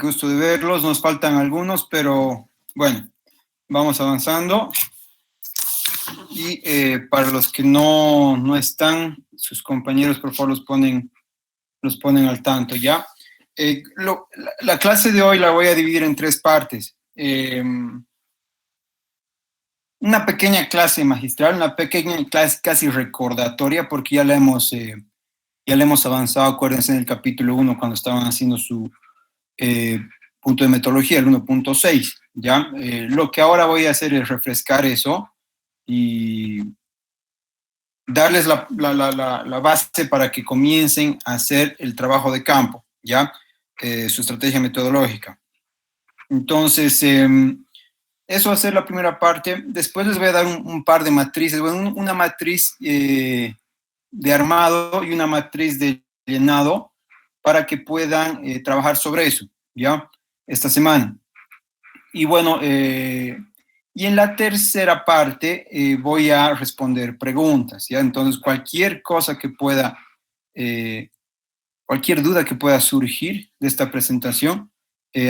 Gusto de verlos. Nos faltan algunos, pero bueno, vamos avanzando. Y para los que no están, sus compañeros, por favor, los ponen al tanto, ¿ya? La clase de hoy la voy a dividir en tres partes. Una pequeña clase magistral, una pequeña clase casi recordatoria, porque ya la hemos avanzado. Acuérdense en el capítulo 1 cuando estaban haciendo su punto de metodología, el 1.6, ¿ya? Lo que ahora voy a hacer es refrescar eso y darles la base para que comiencen a hacer el trabajo de campo, ¿ya? Su estrategia metodológica. Entonces, eso va a ser la primera parte. Después les voy a dar un par de matrices, bueno, una matriz de armado y una matriz de llenado para que puedan trabajar sobre eso, ¿ya? Esta semana. Y bueno, y en la tercera parte voy a responder preguntas, ¿ya? Entonces, cualquier cosa que pueda, cualquier duda que pueda surgir de esta presentación,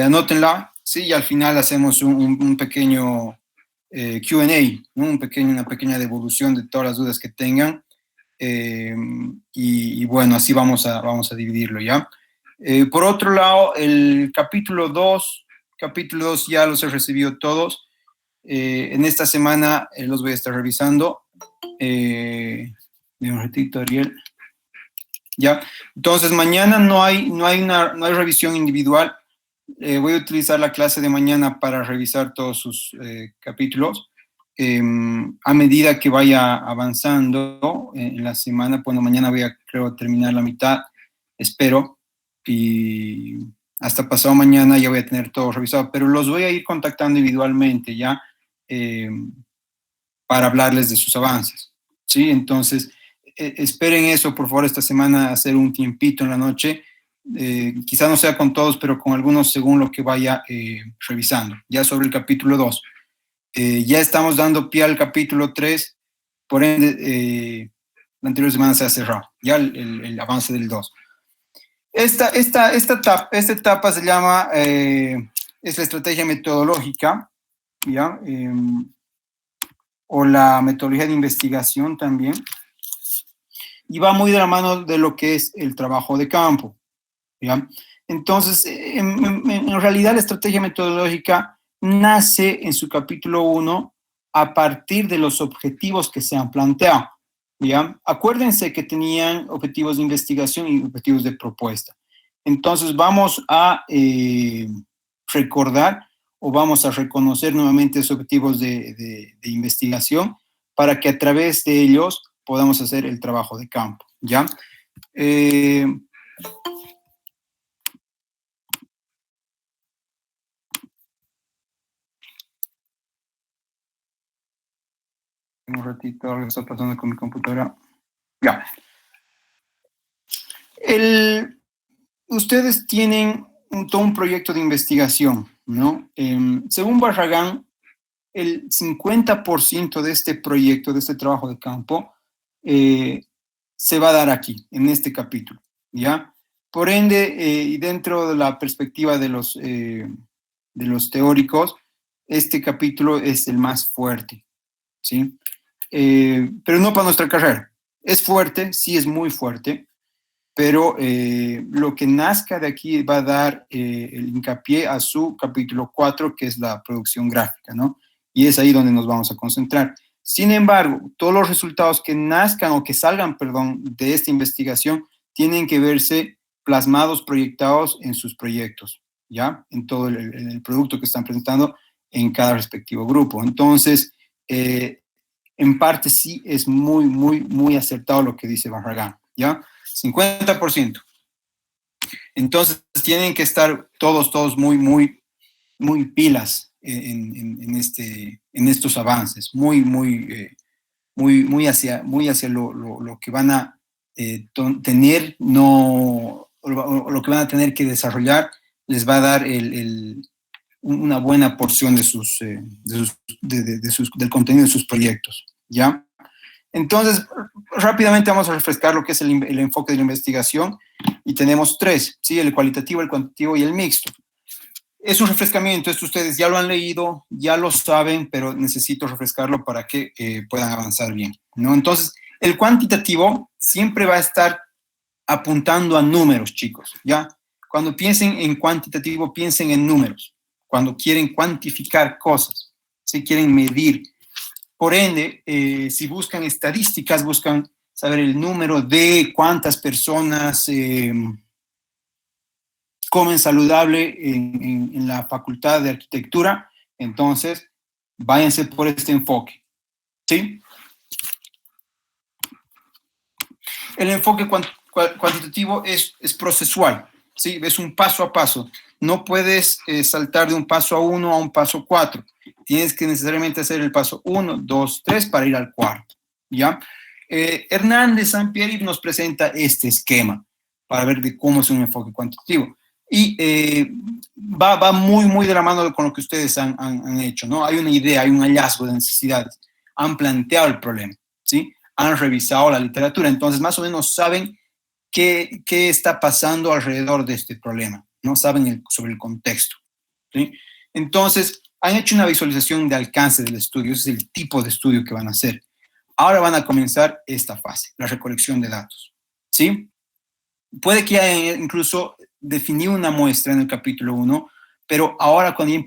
anótenla, ¿sí? Y al final hacemos un pequeño Q&A, ¿no? Una pequeña devolución de todas las dudas que tengan. Y bueno, así vamos a dividirlo, ¿ya? Por otro lado, el capítulo 2 ya los he recibido todos. En esta semana los voy a estar revisando. Un ratito, Ariel. Ya. Entonces, mañana no hay revisión individual. Voy a utilizar la clase de mañana para revisar todos sus capítulos. A medida que vaya avanzando en la semana, bueno, mañana voy a, creo, terminar la mitad, espero, y hasta pasado mañana ya voy a tener todo revisado, pero los voy a ir contactando individualmente ya para hablarles de sus avances, ¿sí? Entonces, esperen eso, por favor, esta semana, hacer un tiempito en la noche, quizá no sea con todos, pero con algunos según lo que vaya revisando, ya sobre el capítulo 2. Ya estamos dando pie al capítulo 3, por ende, la anterior semana se ha cerrado, ya el avance del 2. Esta etapa se llama, es la estrategia metodológica, ¿ya? O la metodología de investigación también, y va muy de la mano de lo que es el trabajo de campo, ¿ya? Entonces, en realidad la estrategia metodológica nace en su capítulo 1 a partir de los objetivos que se han planteado, ¿ya? Acuérdense que tenían objetivos de investigación y objetivos de propuesta. Entonces vamos a recordar o vamos a reconocer nuevamente esos objetivos de investigación para que a través de ellos podamos hacer el trabajo de campo, ¿ya? Un ratito, algo está pasando con mi computadora. Ya. Ustedes tienen todo un proyecto de investigación, ¿no? Según Barragán, el 50% de este proyecto, de este trabajo de campo, se va a dar aquí, en este capítulo, ¿ya? Por ende, y dentro de la perspectiva de los teóricos, este capítulo es el más fuerte, ¿sí? Pero no para nuestra carrera. Es fuerte, sí es muy fuerte, pero lo que nazca de aquí va a dar el hincapié a su capítulo 4, que es la producción gráfica, ¿no? Y es ahí donde nos vamos a concentrar. Sin embargo, todos los resultados que nazcan o que salgan, perdón, de esta investigación tienen que verse plasmados, proyectados en sus proyectos, ¿ya? En todo el producto que están presentando en cada respectivo grupo. Entonces, en parte sí es muy acertado lo que dice Barragán, ¿ya? 50%. Entonces tienen que estar todos muy pilas en estos avances, muy hacia lo que van a tener, lo que van a tener que desarrollar, les va a dar una buena porción del contenido de sus proyectos, ¿ya? Entonces, rápidamente vamos a refrescar lo que es el enfoque de la investigación, y tenemos tres, ¿sí? El cualitativo, el cuantitativo y el mixto. Es un refrescamiento, esto ustedes ya lo han leído, ya lo saben, pero necesito refrescarlo para que puedan avanzar bien, ¿no? Entonces, el cuantitativo siempre va a estar apuntando a números, chicos, ¿ya? Cuando piensen en cuantitativo, piensen en números. Cuando quieren cuantificar cosas, si quieren medir. Por ende, si buscan estadísticas, buscan saber el número de cuántas personas comen saludable en la Facultad de Arquitectura, entonces váyanse por este enfoque, ¿sí? El enfoque cuantitativo es procesual, ¿sí? Es un paso a paso. No puedes saltar de un paso a 1 a un paso 4. Tienes que necesariamente hacer el paso 1, 2, 3 para ir al cuarto, ¿ya? Hernández Sampieri nos presenta este esquema para ver de cómo es un enfoque cuantitativo. Y va muy, muy de la mano con lo que ustedes han hecho, ¿no? Hay una idea, hay un hallazgo de necesidades. Han planteado el problema, ¿sí? Han revisado la literatura, entonces más o menos saben qué está pasando alrededor de este problema, ¿no? Saben sobre el contexto, ¿sí? Entonces, han hecho una visualización de alcance del estudio, ese es el tipo de estudio que van a hacer. Ahora van a comenzar esta fase, la recolección de datos, ¿sí? Puede que haya incluso definido una muestra en el capítulo 1, pero ahora cuando ya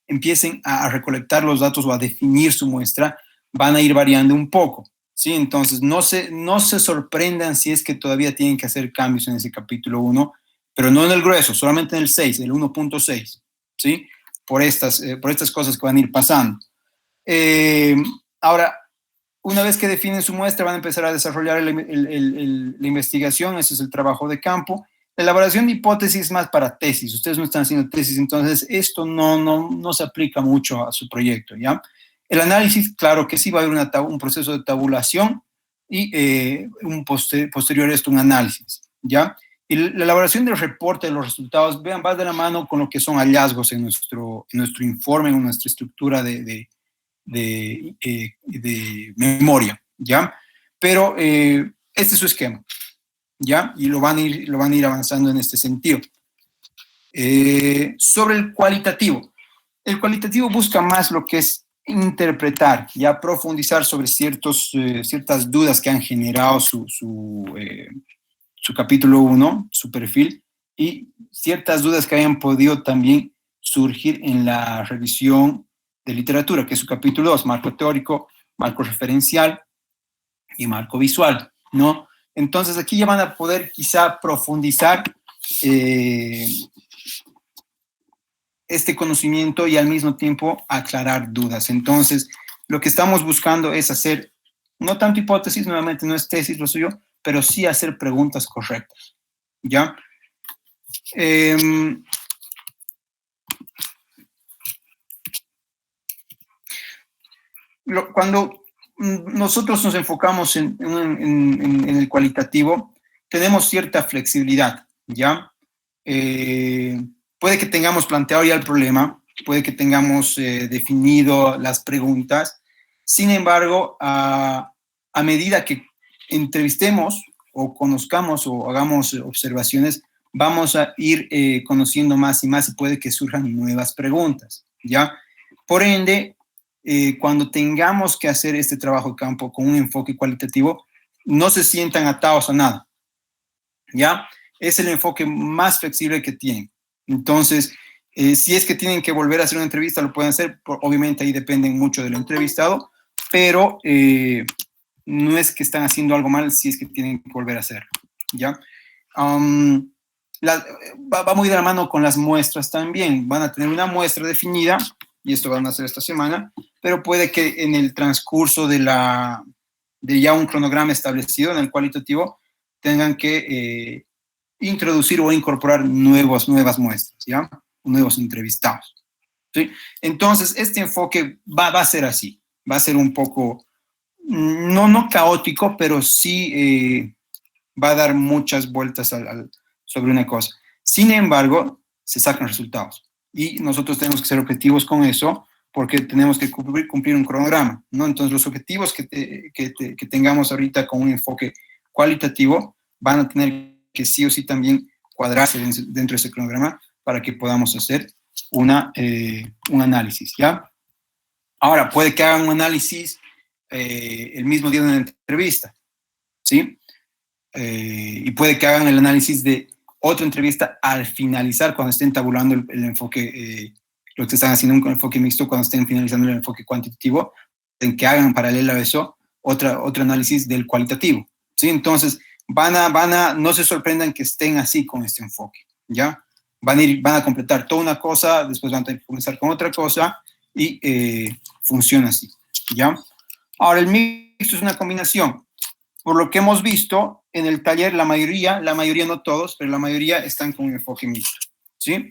empiecen a recolectar los datos o a definir su muestra, van a ir variando un poco, ¿sí? Entonces, no se sorprendan si es que todavía tienen que hacer cambios en ese capítulo 1, pero no en el grueso, solamente en el 6, el 1.6, ¿sí? Por estas cosas que van a ir pasando. Ahora, una vez que definen su muestra, van a empezar a desarrollar la investigación, ese es el trabajo de campo. La elaboración de hipótesis es más para tesis, ustedes no están haciendo tesis, entonces esto no se aplica mucho a su proyecto, ¿ya? El análisis, claro que sí, va a haber un proceso de tabulación y posterior a esto un análisis, ¿ya? Y la elaboración del reporte de los resultados, vean, va de la mano con lo que son hallazgos en nuestro informe, en nuestra estructura de memoria, ¿ya? Pero este es su esquema, ¿ya? Y lo van a ir avanzando en este sentido. Sobre el cualitativo busca más lo que es interpretar, ya profundizar sobre ciertas dudas que han generado su capítulo 1, su perfil, y ciertas dudas que hayan podido también surgir en la revisión de literatura, que es su capítulo 2, marco teórico, marco referencial y marco visual, ¿no? Entonces aquí ya van a poder quizá profundizar este conocimiento y al mismo tiempo aclarar dudas. Entonces, lo que estamos buscando es hacer, no tanto hipótesis, nuevamente no es tesis lo suyo, pero sí hacer preguntas correctas, ¿ya? Cuando nosotros nos enfocamos en el cualitativo, tenemos cierta flexibilidad, ¿ya? Puede que tengamos planteado ya el problema, puede que tengamos definido las preguntas, sin embargo, a medida que entrevistemos o conozcamos o hagamos observaciones, vamos a ir conociendo más y más y puede que surjan nuevas preguntas, ¿ya? Por ende, cuando tengamos que hacer este trabajo de campo con un enfoque cualitativo, no se sientan atados a nada, ¿ya? Es el enfoque más flexible que tienen. Entonces, si es que tienen que volver a hacer una entrevista, lo pueden hacer, obviamente ahí dependen mucho del entrevistado, pero no es que están haciendo algo mal si es que tienen que volver a hacerlo, ¿ya? Va muy de la mano con las muestras también. Van a tener una muestra definida, y esto van a hacer esta semana, pero puede que en el transcurso de ya un cronograma establecido en el cualitativo tengan que introducir o incorporar nuevas muestras, ¿ya? Nuevos entrevistados, ¿sí? Entonces, este enfoque va a ser así, va a ser un poco, no caótico, pero sí va a dar muchas vueltas sobre una cosa. Sin embargo, se sacan resultados y nosotros tenemos que ser objetivos con eso porque tenemos que cumplir un cronograma, ¿no? Entonces, los objetivos que tengamos ahorita con un enfoque cualitativo van a tener que sí o sí también cuadrarse dentro de ese cronograma para que podamos hacer un análisis, ¿ya? Ahora, puede que hagan un análisis el mismo día de una entrevista, ¿sí? Y puede que hagan el análisis de otra entrevista al finalizar, cuando estén tabulando el enfoque, lo que están haciendo un enfoque mixto, cuando estén finalizando el enfoque cuantitativo, en que hagan paralelo a eso otro análisis del cualitativo, ¿sí? Entonces, no se sorprendan que estén así con este enfoque, ¿ya? Van a completar toda una cosa, después van a tener que comenzar con otra cosa y funciona así, ¿ya? Ahora, el mixto es una combinación. Por lo que hemos visto en el taller, la mayoría no todos, pero la mayoría están con un enfoque mixto, ¿sí?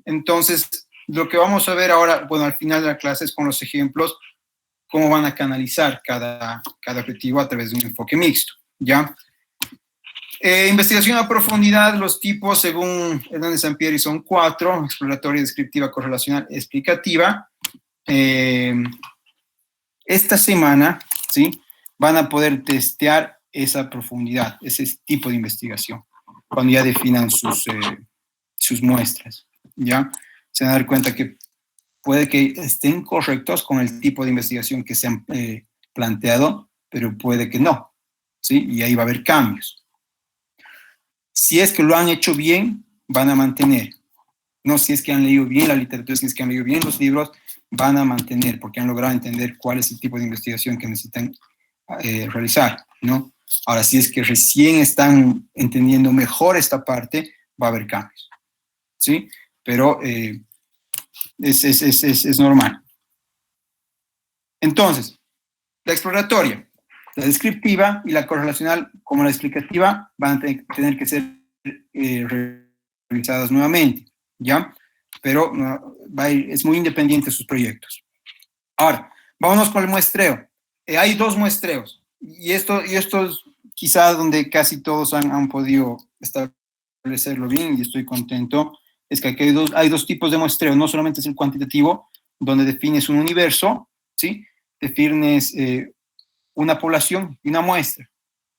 Entonces, lo que vamos a ver ahora, bueno, al final de la clase es con los ejemplos, cómo van a canalizar cada objetivo a través de un enfoque mixto, ¿ya? Investigación a profundidad, los tipos, según Hernández Sampieri, son 4: exploratoria, descriptiva, correlacional, explicativa. Esta semana, ¿sí?, van a poder testear esa profundidad, ese tipo de investigación, cuando ya definan sus muestras, ¿ya? Se van a dar cuenta que puede que estén correctos con el tipo de investigación que se han planteado, pero puede que no, ¿sí? Y ahí va a haber cambios. Si es que lo han hecho bien, van a mantener. No, si es que han leído bien la literatura, si es que han leído bien los libros, van a mantener, porque han logrado entender cuál es el tipo de investigación que necesitan realizar, ¿no? Ahora, si es que recién están entendiendo mejor esta parte, va a haber cambios, ¿sí? Pero es normal. Entonces, la exploratoria, la descriptiva y la correlacional, como la explicativa, van a tener que ser revisadas nuevamente, ¿ya? Pero es muy independiente de sus proyectos. Ahora, vámonos con el muestreo. Hay 2 muestreos, y esto es quizás donde casi todos han podido establecerlo bien, y estoy contento, es que aquí hay dos tipos de muestreo. No solamente es el cuantitativo, donde defines un universo, ¿sí? Defines una población y una muestra,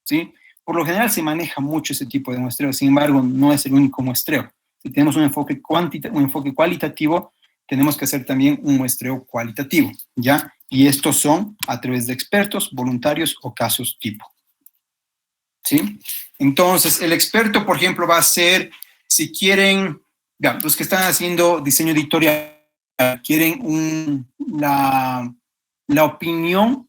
¿sí? Por lo general se maneja mucho ese tipo de muestreo, sin embargo, no es el único muestreo. Si tenemos un enfoque cualitativo, tenemos que hacer también un muestreo cualitativo, ¿ya? Y estos son a través de expertos, voluntarios o casos tipo, ¿sí? Entonces, el experto, por ejemplo, va a ser, si quieren, ya, los que están haciendo diseño editorial, quieren la opinión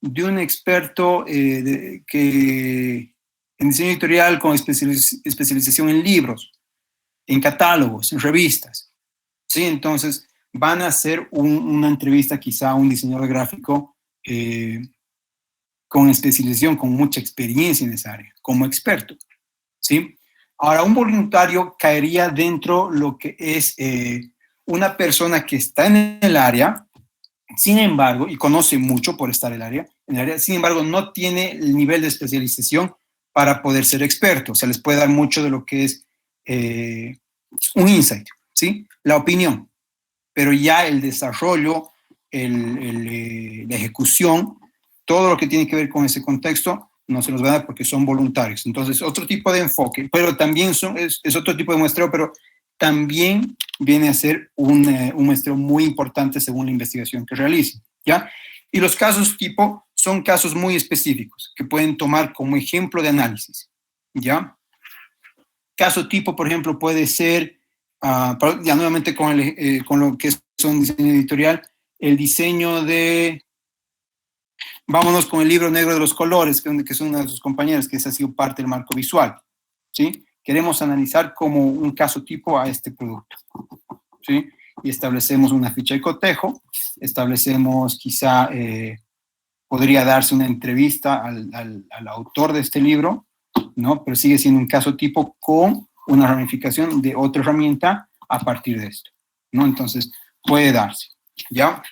de un experto que en diseño editorial con especialización en libros, en catálogos, en revistas, ¿sí? Entonces, van a hacer una entrevista quizá a un diseñador gráfico con especialización, con mucha experiencia en esa área, como experto, ¿sí? Ahora, un voluntario caería dentro lo que es una persona que está en el área, sin embargo, y conoce mucho por estar en el área, sin embargo, no tiene el nivel de especialización para poder ser experto. O sea, les puede dar mucho de lo que es un insight, ¿sí? La opinión, pero ya el desarrollo, la ejecución, todo lo que tiene que ver con ese contexto, no se los va a dar porque son voluntarios. Entonces, otro tipo de enfoque, pero también es otro tipo de muestreo, pero también viene a ser un muestreo muy importante según la investigación que realicen, ¿ya? Y los casos tipo son casos muy específicos que pueden tomar como ejemplo de análisis, ¿ya? Caso tipo, por ejemplo, puede ser, ya nuevamente con lo que es un diseño editorial, el diseño de, vámonos con el libro negro de los colores, que es una de sus compañeras, que ese ha sido parte del marco visual, ¿sí? Queremos analizar como un caso tipo a este producto, ¿sí? Y establecemos una ficha de cotejo, establecemos quizá, podría darse una entrevista al autor de este libro, ¿no? Pero sigue siendo un caso tipo con una ramificación de otra herramienta a partir de esto, ¿no? Entonces, puede darse, ¿ya?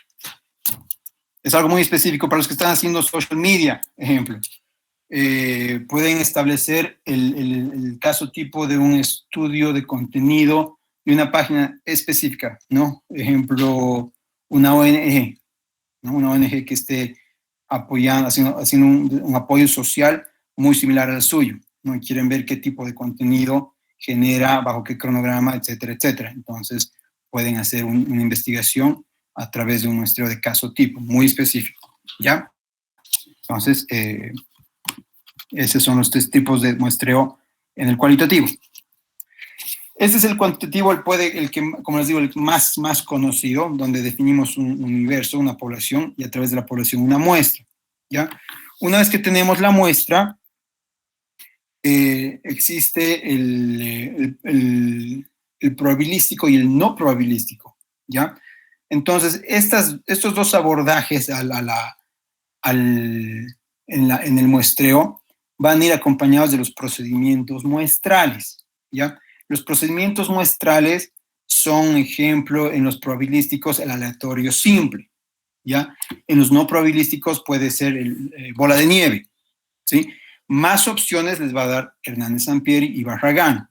Es algo muy específico para los que están haciendo social media, ejemplo. Pueden establecer el caso tipo de un estudio de contenido de una página específica, ¿no? Ejemplo, una ONG, ¿no? Una ONG que esté apoyando, haciendo un apoyo social muy similar al suyo, ¿no? Y quieren ver qué tipo de contenido genera, bajo qué cronograma, etcétera, etcétera. Entonces, pueden hacer una investigación a través de un muestreo de caso tipo, muy específico, ¿ya? Entonces, esos son los 3 tipos de muestreo en el cualitativo. Este es el cuantitativo, el que, como les digo, el más conocido, donde definimos un universo, una población, y a través de la población una muestra, ¿ya? Una vez que tenemos la muestra, existe el probabilístico y el no probabilístico, ¿ya? Entonces, estos 2 abordajes en el muestreo van a ir acompañados de los procedimientos muestrales, ¿ya? Los procedimientos muestrales son, ejemplo, en los probabilísticos, el aleatorio simple, ¿ya? En los no probabilísticos puede ser bola de nieve, ¿sí? Más opciones les va a dar Hernández Sampieri y Barragán.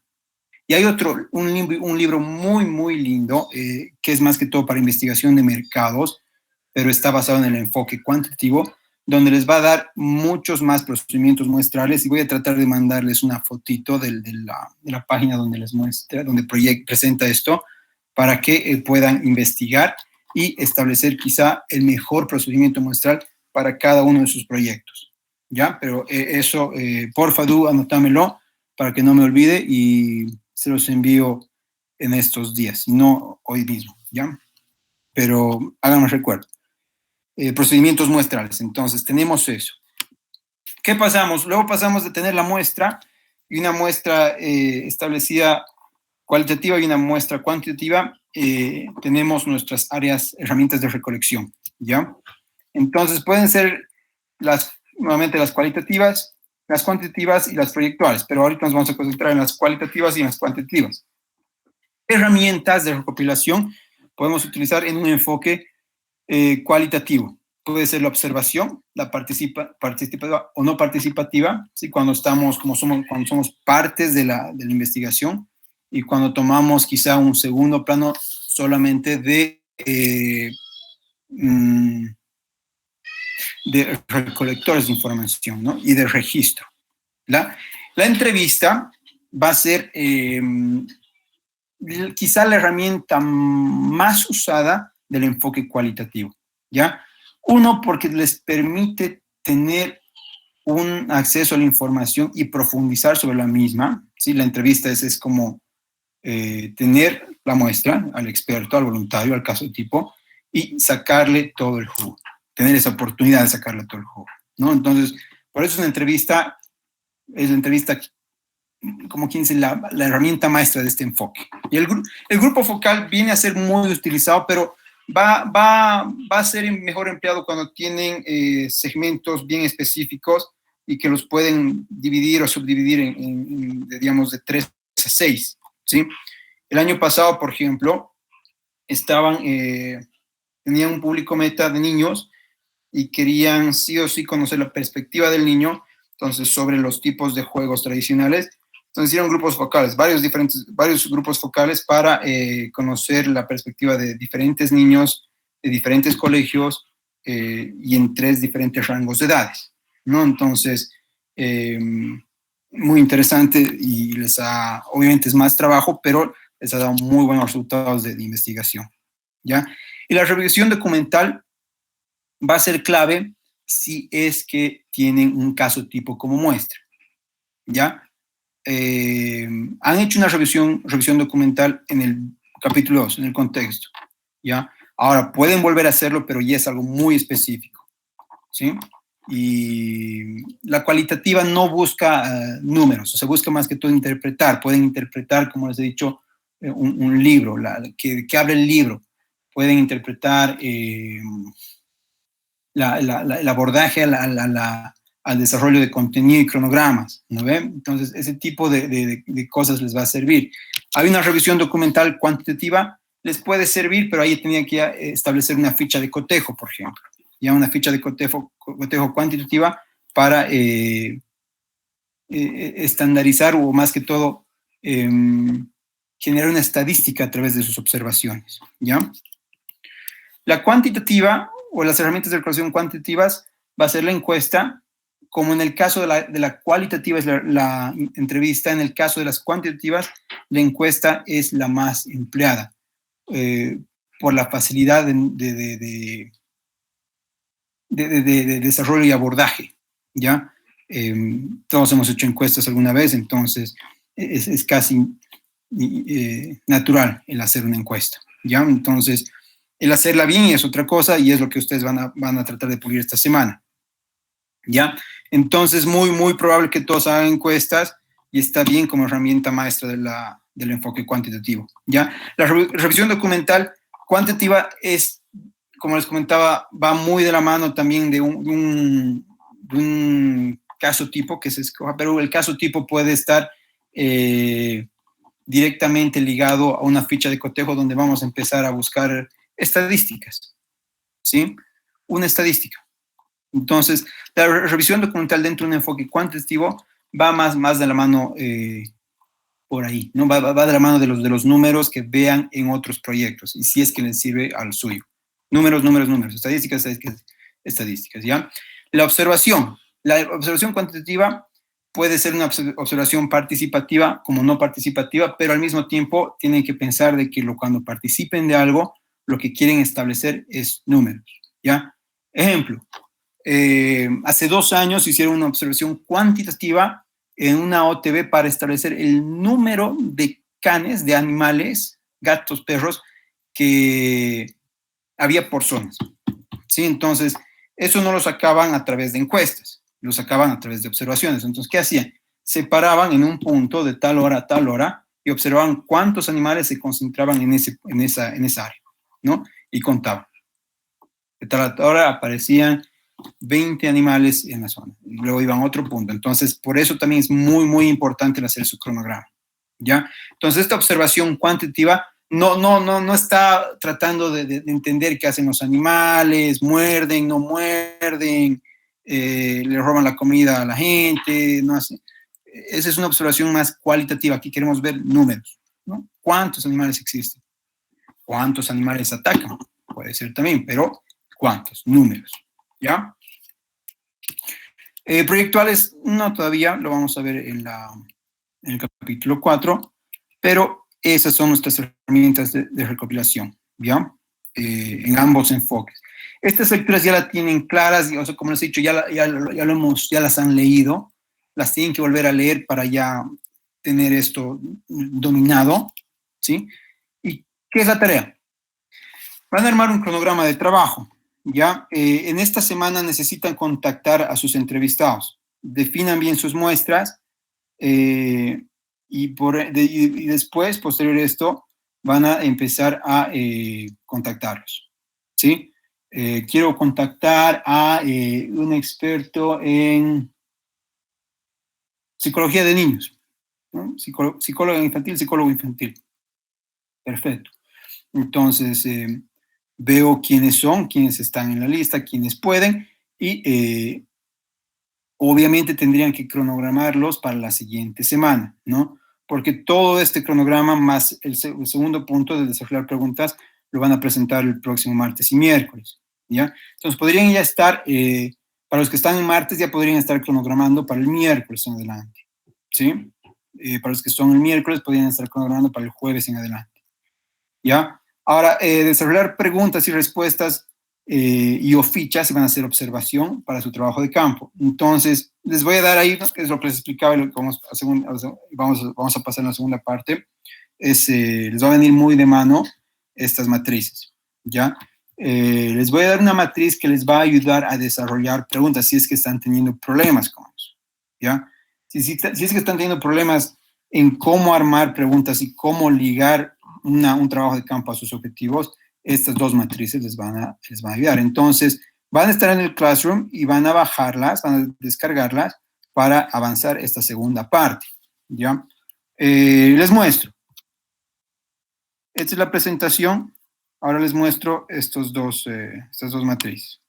Y hay un libro muy lindo, que es más que todo para investigación de mercados, pero está basado en el enfoque cuantitativo, donde les va a dar muchos más procedimientos muestrales, y voy a tratar de mandarles una fotito de la página donde les muestra, donde presenta esto, para que puedan investigar y establecer quizá el mejor procedimiento muestral para cada uno de sus proyectos, ¿ya? Pero eso, porfa, anótamelo para que no me olvide, y se los envío en estos días, no hoy mismo, ¿ya? Pero háganme recuerdo. Procedimientos muestrales. Entonces, tenemos eso. ¿Qué pasamos? Luego pasamos de tener la muestra y una muestra establecida cualitativa y una muestra cuantitativa. Tenemos nuestras áreas, herramientas de recolección, ¿ya? Entonces, pueden ser nuevamente las cualitativas, las cuantitativas y las proyectuales, pero ahorita nos vamos a concentrar en las cualitativas y en las cuantitativas. Herramientas de recopilación podemos utilizar en un enfoque cualitativo. Puede ser la observación, la participativa o no participativa, ¿sí? Cuando somos partes de la investigación, y cuando tomamos quizá un segundo plano solamente de recolectores de información, ¿no? Y de registro. La entrevista va a ser quizá la herramienta más usada del enfoque cualitativo, ¿ya? Uno, porque les permite tener un acceso a la información y profundizar sobre la misma, ¿sí? La entrevista es como tener la muestra al experto, al voluntario, al caso tipo, y sacarle todo el jugo, tener esa oportunidad de sacarle todo el jugo, ¿no? Entonces, por eso es la entrevista, como quien dice, la herramienta maestra de este enfoque. Y el grupo focal viene a ser muy utilizado, pero va a ser mejor empleado cuando tienen segmentos bien específicos y que los pueden dividir o subdividir digamos, de 3 a 6, ¿sí? El año pasado, por ejemplo, tenían un público meta de niños y querían sí o sí conocer la perspectiva del niño, entonces, sobre los tipos de juegos tradicionales. Entonces, hicieron grupos focales, varios grupos focales para conocer la perspectiva de diferentes niños, de diferentes colegios, y en 3 diferentes rangos de edades, ¿no? Entonces, muy interesante, y obviamente es más trabajo, pero les ha dado muy buenos resultados de investigación, ¿ya? Y la revisión documental va a ser clave si es que tienen un caso tipo como muestra, ¿ya? Han hecho una revisión documental en el capítulo 2, en el contexto, ¿ya? Ahora, pueden volver a hacerlo, pero ya es algo muy específico, ¿sí? Y la cualitativa no busca números, o sea, busca más que todo interpretar. Pueden interpretar, como les he dicho, un libro, que abre el libro. Pueden interpretar el abordaje al desarrollo de contenido y cronogramas, ¿no ven? Entonces, ese tipo de cosas les va a servir. Hay una revisión documental cuantitativa, les puede servir, pero ahí tenía que establecer una ficha de cotejo, por ejemplo, ya una ficha de cotejo cuantitativa para estandarizar, o más que todo, generar una estadística a través de sus observaciones, ¿ya? La cuantitativa, o las herramientas de recuperación cuantitativas, va a ser la encuesta, como en el caso de la cualitativa es la entrevista, en el caso de las cuantitativas, la encuesta es la más empleada por la facilidad de desarrollo y abordaje, ¿ya? Todos hemos hecho encuestas alguna vez, entonces es casi natural el hacer una encuesta, ¿ya? Entonces, el hacerla bien es otra cosa y es lo que ustedes van a tratar de pulir esta semana, ¿ya? Entonces, muy probable que todos hagan encuestas y está bien como herramienta maestra del enfoque cuantitativo, ¿ya? La revisión documental cuantitativa es, como les comentaba, va muy de la mano también de un caso tipo que se escoja, pero el caso tipo puede estar directamente ligado a una ficha de cotejo donde vamos a empezar a buscar estadísticas, ¿sí? Una estadística. Entonces, la revisión documental dentro de un enfoque cuantitativo va más de la mano por ahí, ¿no? Va de la mano de los números que vean en otros proyectos y si es que les sirve al suyo. Números, estadísticas, ¿ya? La observación cuantitativa puede ser una observación participativa como no participativa, pero al mismo tiempo tienen que pensar de que cuando participen de algo, lo que quieren establecer es números, ¿ya? Ejemplo, hace 2 años hicieron una observación cuantitativa en una OTB para establecer el número de canes, de animales, gatos, perros, que había por zonas, ¿sí? Entonces, eso no lo sacaban a través de encuestas, lo sacaban a través de observaciones. Entonces, ¿qué hacían? Se paraban en un punto de tal hora a tal hora y observaban cuántos animales se concentraban en esa área, ¿no? Y contaban. De tal hora aparecían 20 animales en la zona. Y luego iban a otro punto. Entonces, por eso también es muy importante hacer su cronograma, ¿ya? Entonces, esta observación cuantitativa no está tratando de entender qué hacen los animales, muerden, no muerden, le roban la comida a la gente, no hace. Esa es una observación más cualitativa. Aquí queremos ver números, ¿no? ¿Cuántos animales existen? ¿Cuántos animales atacan? Puede ser también, pero ¿cuántos? Números, ¿ya? Proyectuales, no todavía, lo vamos a ver en el capítulo 4, pero esas son nuestras herramientas de recopilación, ¿ya? En ambos enfoques. Estas lecturas ya las tienen claras, o sea, como les he dicho, ya las han leído, las tienen que volver a leer para ya tener esto dominado, ¿sí? ¿Y qué es la tarea? Van a armar un cronograma de trabajo, ¿ya? En esta semana necesitan contactar a sus entrevistados, definan bien sus muestras y después, posterior a esto, van a empezar a contactarlos, ¿sí? Quiero contactar a un experto en psicología de niños, ¿no? Psicólogo infantil. Perfecto. Entonces, veo quiénes están en la lista, quiénes pueden y obviamente tendrían que cronogramarlos para la siguiente semana, ¿no? Porque todo este cronograma más el segundo punto de desarrollar preguntas lo van a presentar el próximo martes y miércoles, ¿ya? Entonces podrían ya estar, para los que están en martes ya podrían estar cronogramando para el miércoles en adelante, ¿sí? Para los que son el miércoles podrían estar cronogramando para el jueves en adelante, ¿ya? Ahora, desarrollar preguntas y respuestas y o fichas se van a hacer observación para su trabajo de campo. Entonces, les voy a dar ahí, que es lo que les explicaba y lo que vamos a pasar en la segunda parte, les va a venir muy de mano estas matrices, ¿ya? Les voy a dar una matriz que les va a ayudar a desarrollar preguntas si es que están teniendo problemas con eso, ¿ya? Si es que están teniendo problemas en cómo armar preguntas y cómo ligar un trabajo de campo a sus objetivos, estas dos matrices les van a ayudar. Entonces, van a estar en el Classroom y van a bajarlas, van a descargarlas para avanzar esta segunda parte, ¿ya? Les muestro. Esta es la presentación. Ahora les muestro estas dos matrices.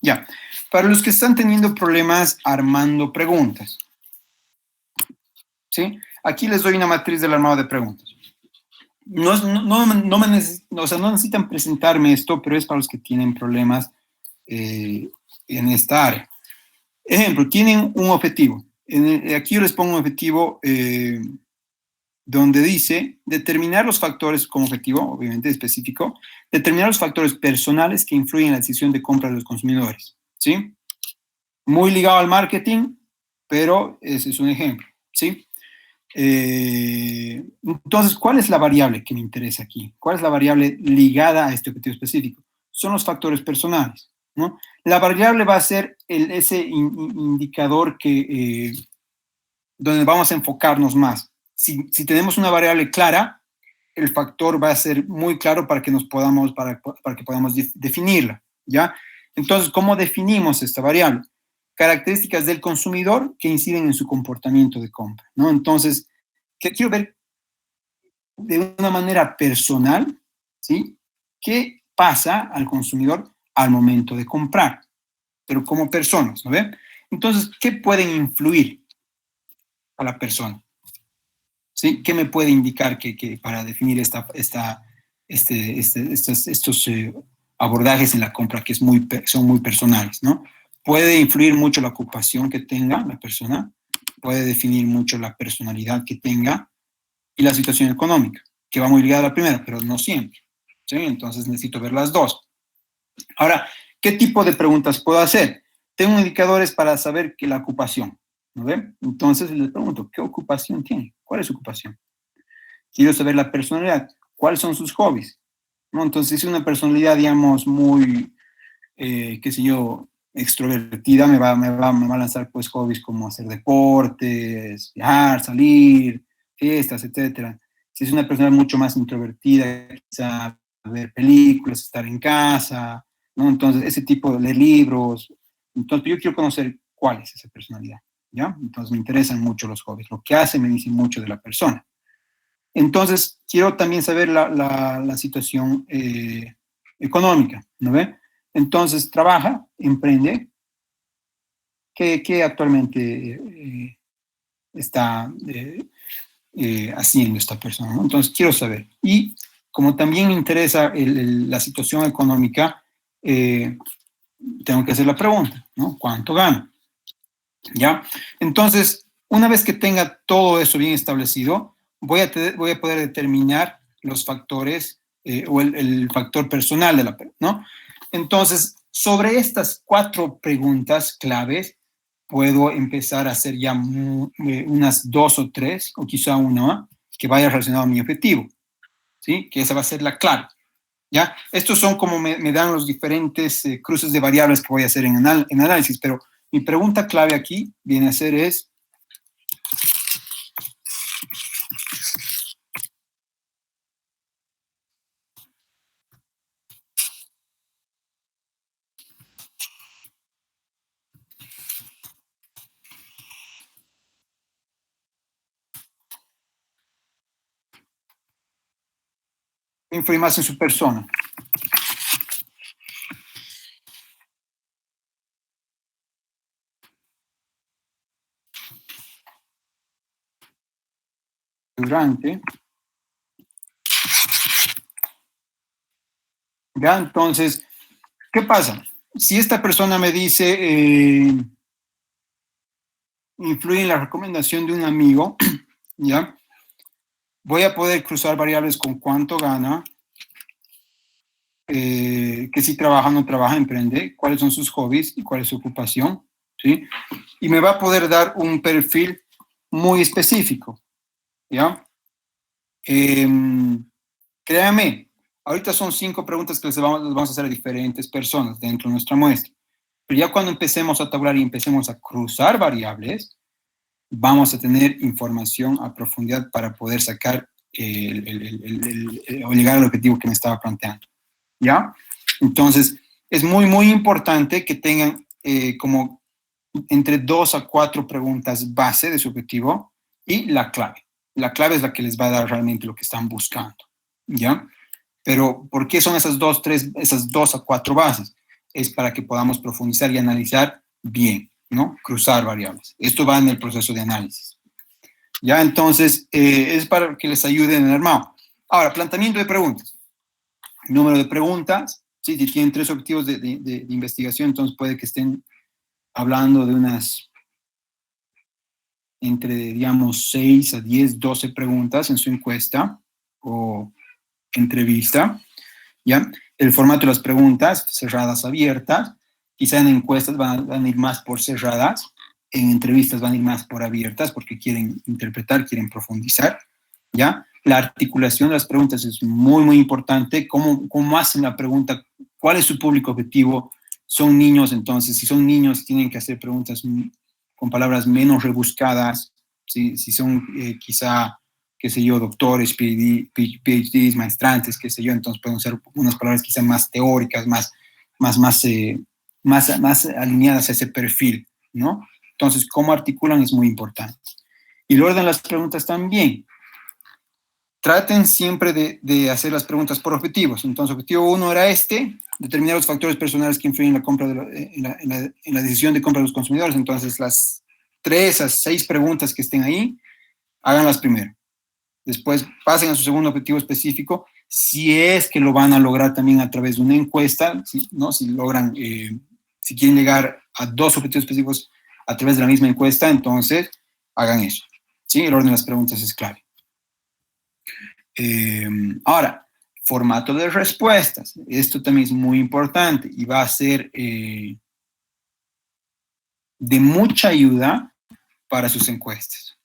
Ya, para los que están teniendo problemas armando preguntas, ¿sí? Aquí les doy una matriz del armado de preguntas. O sea, no necesitan presentarme esto, pero es para los que tienen problemas en esta área. Ejemplo, tienen un objetivo. Aquí yo les pongo un objetivo donde dice determinar los factores como objetivo, obviamente específico, determinar los factores personales que influyen en la decisión de compra de los consumidores, ¿sí? Muy ligado al marketing, pero ese es un ejemplo, ¿sí? Entonces, ¿cuál es la variable que me interesa aquí? ¿Cuál es la variable ligada a este objetivo específico? Son los factores personales, ¿no? La variable va a ser ese indicador donde vamos a enfocarnos más. Si tenemos una variable clara, el factor va a ser muy claro para que podamos definirla, ¿ya? Entonces, ¿cómo definimos esta variable? Características del consumidor que inciden en su comportamiento de compra, ¿no? Entonces, que quiero ver de una manera personal, ¿sí? ¿Qué pasa al consumidor al momento de comprar? Pero como personas, ¿no ven? Entonces, ¿qué pueden influir a la persona? ¿Sí? ¿Qué me puede indicar que para definir estos abordajes en la compra que son muy personales, ¿no? Puede influir mucho la ocupación que tenga la persona, puede definir mucho la personalidad que tenga y la situación económica, que va muy ligada a la primera, pero no siempre, ¿sí? Entonces necesito ver las dos. Ahora, ¿qué tipo de preguntas puedo hacer? Tengo indicadores para saber que la ocupación, ¿no ven? Entonces les pregunto, ¿qué ocupación tiene? ¿Cuál es su ocupación? Quiero saber la personalidad, ¿cuáles son sus hobbies? ¿No? Entonces, si es una personalidad, digamos, muy, qué sé yo, extrovertida, me va a lanzar pues hobbies como hacer deportes, viajar, salir, fiestas, etcétera. Si es una persona mucho más introvertida, quizá ver películas, estar en casa, ¿no? Entonces, ese tipo de leer libros. Entonces, yo quiero conocer cuál es esa personalidad, ¿ya? Entonces, me interesan mucho los hobbies. Lo que hace me dice mucho de la persona. Entonces, quiero también saber la situación económica, ¿no ve? Entonces, trabaja, emprende, ¿qué actualmente está haciendo esta persona, ¿no? Entonces, quiero saber. Y como también me interesa la situación económica, tengo que hacer la pregunta, ¿no? ¿Cuánto gana? ¿Ya? Entonces, una vez que tenga todo eso bien establecido, voy a poder determinar los factores o el factor personal de la persona, ¿no? Entonces, sobre estas 4 preguntas claves, puedo empezar a hacer ya unas 2 o 3, o quizá una, que vaya relacionado a mi objetivo, ¿sí? Que esa va a ser la clave, ¿ya? Estos son como me dan los diferentes cruces de variables que voy a hacer en análisis, pero mi pregunta clave aquí viene a ser es, influye más en su persona. Durante. ¿Ya? Entonces, ¿qué pasa? Si esta persona me dice, influye en la recomendación de un amigo, ¿ya? Voy a poder cruzar variables con cuánto gana, que si trabaja o no trabaja, emprende, cuáles son sus hobbies y cuál es su ocupación, ¿sí? Y me va a poder dar un perfil muy específico, ¿ya? Créame, ahorita son 5 preguntas que les vamos a hacer a diferentes personas dentro de nuestra muestra. Pero ya cuando empecemos a tabular y empecemos a cruzar variables, vamos a tener información a profundidad para poder sacar o llegar al objetivo que me estaba planteando. ¿Ya? Entonces, es muy, muy importante que tengan como entre 2 a 4 preguntas base de su objetivo y la clave. La clave es la que les va a dar realmente lo que están buscando. ¿Ya? Pero, ¿por qué son esas 2 a 4 bases? Es para que podamos profundizar y analizar bien, ¿no? Cruzar variables. Esto va en el proceso de análisis. ¿Ya? Entonces, es para que les ayude en el armado. Ahora, planteamiento de preguntas. Número de preguntas. Sí, si tienen 3 objetivos de investigación, entonces puede que estén hablando de unas entre, digamos, 6 a 10, 12 preguntas en su encuesta o entrevista, ¿ya? El formato de las preguntas, cerradas, abiertas. Quizá en encuestas van a ir más por cerradas, en entrevistas van a ir más por abiertas porque quieren interpretar, quieren profundizar, ¿ya? La articulación de las preguntas es muy, muy importante. ¿Cómo hacen la pregunta? ¿Cuál es su público objetivo? Son niños, entonces, si son niños, tienen que hacer preguntas con palabras menos rebuscadas. Si son quizá, qué sé yo, doctores, PhDs, maestrantes, qué sé yo, entonces pueden usar unas palabras quizá más teóricas, más alineadas a ese perfil, ¿no? Entonces, cómo articulan es muy importante. Y el orden de las preguntas también. Traten siempre de hacer las preguntas por objetivos. Entonces, objetivo 1 era determinar los factores personales que influyen en la compra en la decisión de compra de los consumidores. Entonces, las 3 a 6 preguntas que estén ahí, háganlas primero. Después pasen a su segundo objetivo específico, si es que lo van a lograr también a través de una encuesta, ¿no? Si logran, si quieren llegar a 2 objetivos específicos a través de la misma encuesta, entonces hagan eso. ¿Sí? El orden de las preguntas es clave. Ahora, formato de respuestas. Esto también es muy importante y va a ser de mucha ayuda para sus encuestas.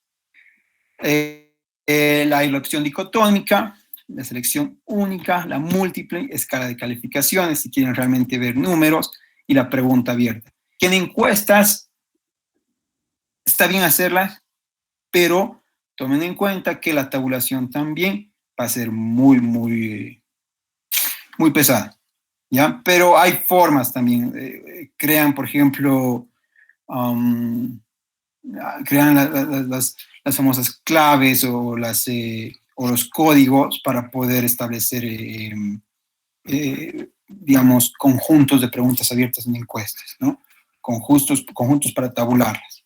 La opción dicotómica, la selección única, la múltiple, escala de calificaciones, si quieren realmente ver números, y la pregunta abierta. Que en encuestas está bien hacerlas, pero tomen en cuenta que la tabulación también va a ser muy, muy, muy pesada, ¿ya? Pero hay formas también. Crean, por ejemplo, crean las famosas claves o los códigos para poder establecer, digamos, conjuntos de preguntas abiertas en encuestas, ¿no? Conjuntos para tabularlas,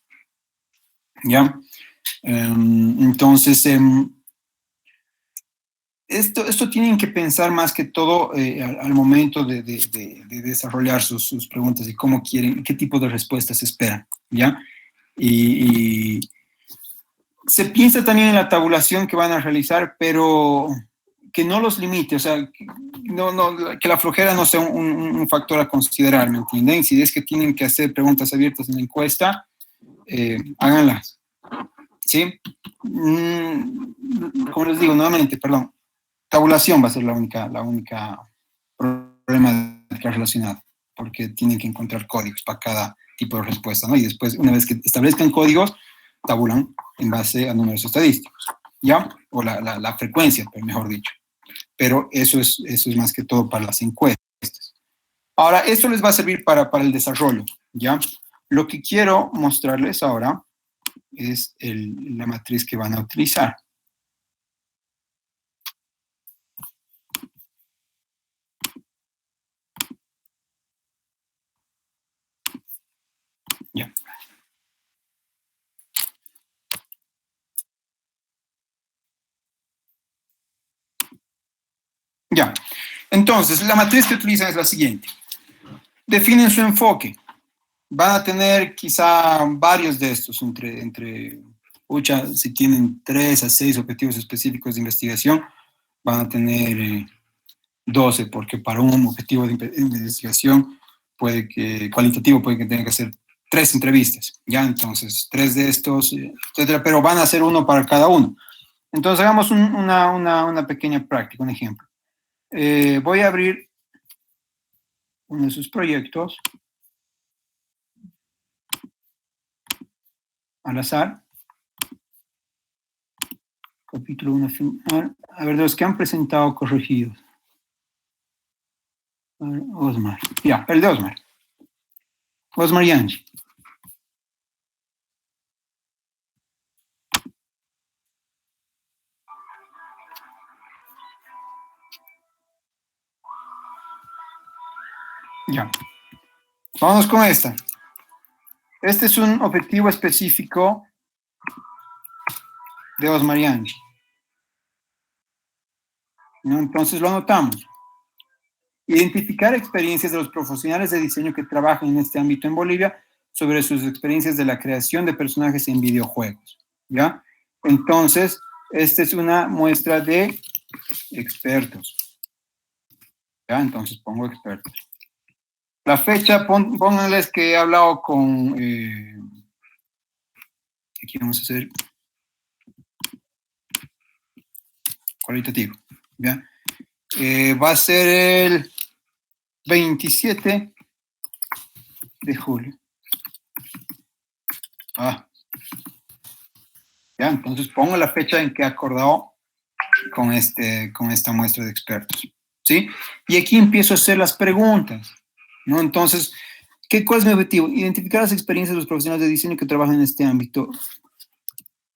¿ya? Entonces, esto tienen que pensar más que todo al momento de desarrollar sus preguntas y cómo quieren, qué tipo de respuestas esperan, ¿ya? Y se piensa también en la tabulación que van a realizar, pero que no los limite, o sea, que la flojera no sea un factor a considerar, ¿me entienden? Si es que tienen que hacer preguntas abiertas en la encuesta, háganlas, ¿sí? Como les digo nuevamente, perdón, tabulación va a ser la única problema relacionado, porque tienen que encontrar códigos para cada tipo de respuesta, ¿no? Y después, una vez que establezcan códigos, tabulan en base a números estadísticos, ¿ya? O la frecuencia, mejor dicho. Pero eso es más que todo para las encuestas. Ahora, esto les va a servir para el desarrollo, ¿ya? Lo que quiero mostrarles ahora es la matriz que van a utilizar. Ya. Ya. Entonces, la matriz que utilizan es la siguiente. Definen su enfoque. Van a tener quizá varios de estos, si tienen 3 a 6 objetivos específicos de investigación, van a tener 12, porque para un objetivo de investigación cualitativo puede que tenga que hacer 3 entrevistas, ¿ya? Entonces, 3 de estos, etcétera, pero van a hacer uno para cada uno. Entonces, hagamos una pequeña práctica, un ejemplo. Voy a abrir uno de sus proyectos al azar. Capítulo 1 final. A ver, de los que han presentado corregidos. Osmar. Ya, el de Osmar. Osmar y Angie. Ya. Vamos con esta. Este es un objetivo específico de Osmarianchi, ¿no? Entonces lo anotamos. Identificar experiencias de los profesionales de diseño que trabajan en este ámbito en Bolivia sobre sus experiencias de la creación de personajes en videojuegos, ¿ya? Entonces, esta es una muestra de expertos, ¿ya? Entonces pongo expertos. La fecha, pónganles que he hablado con, aquí vamos a hacer cualitativo, ¿ya? Va a ser el 27 de julio. ¿Ya? Entonces pongo la fecha en que he acordado con esta muestra de expertos, ¿sí? Y aquí empiezo a hacer las preguntas, ¿no? Entonces, ¿cuál es mi objetivo? Identificar las experiencias de los profesionales de diseño que trabajan en este ámbito.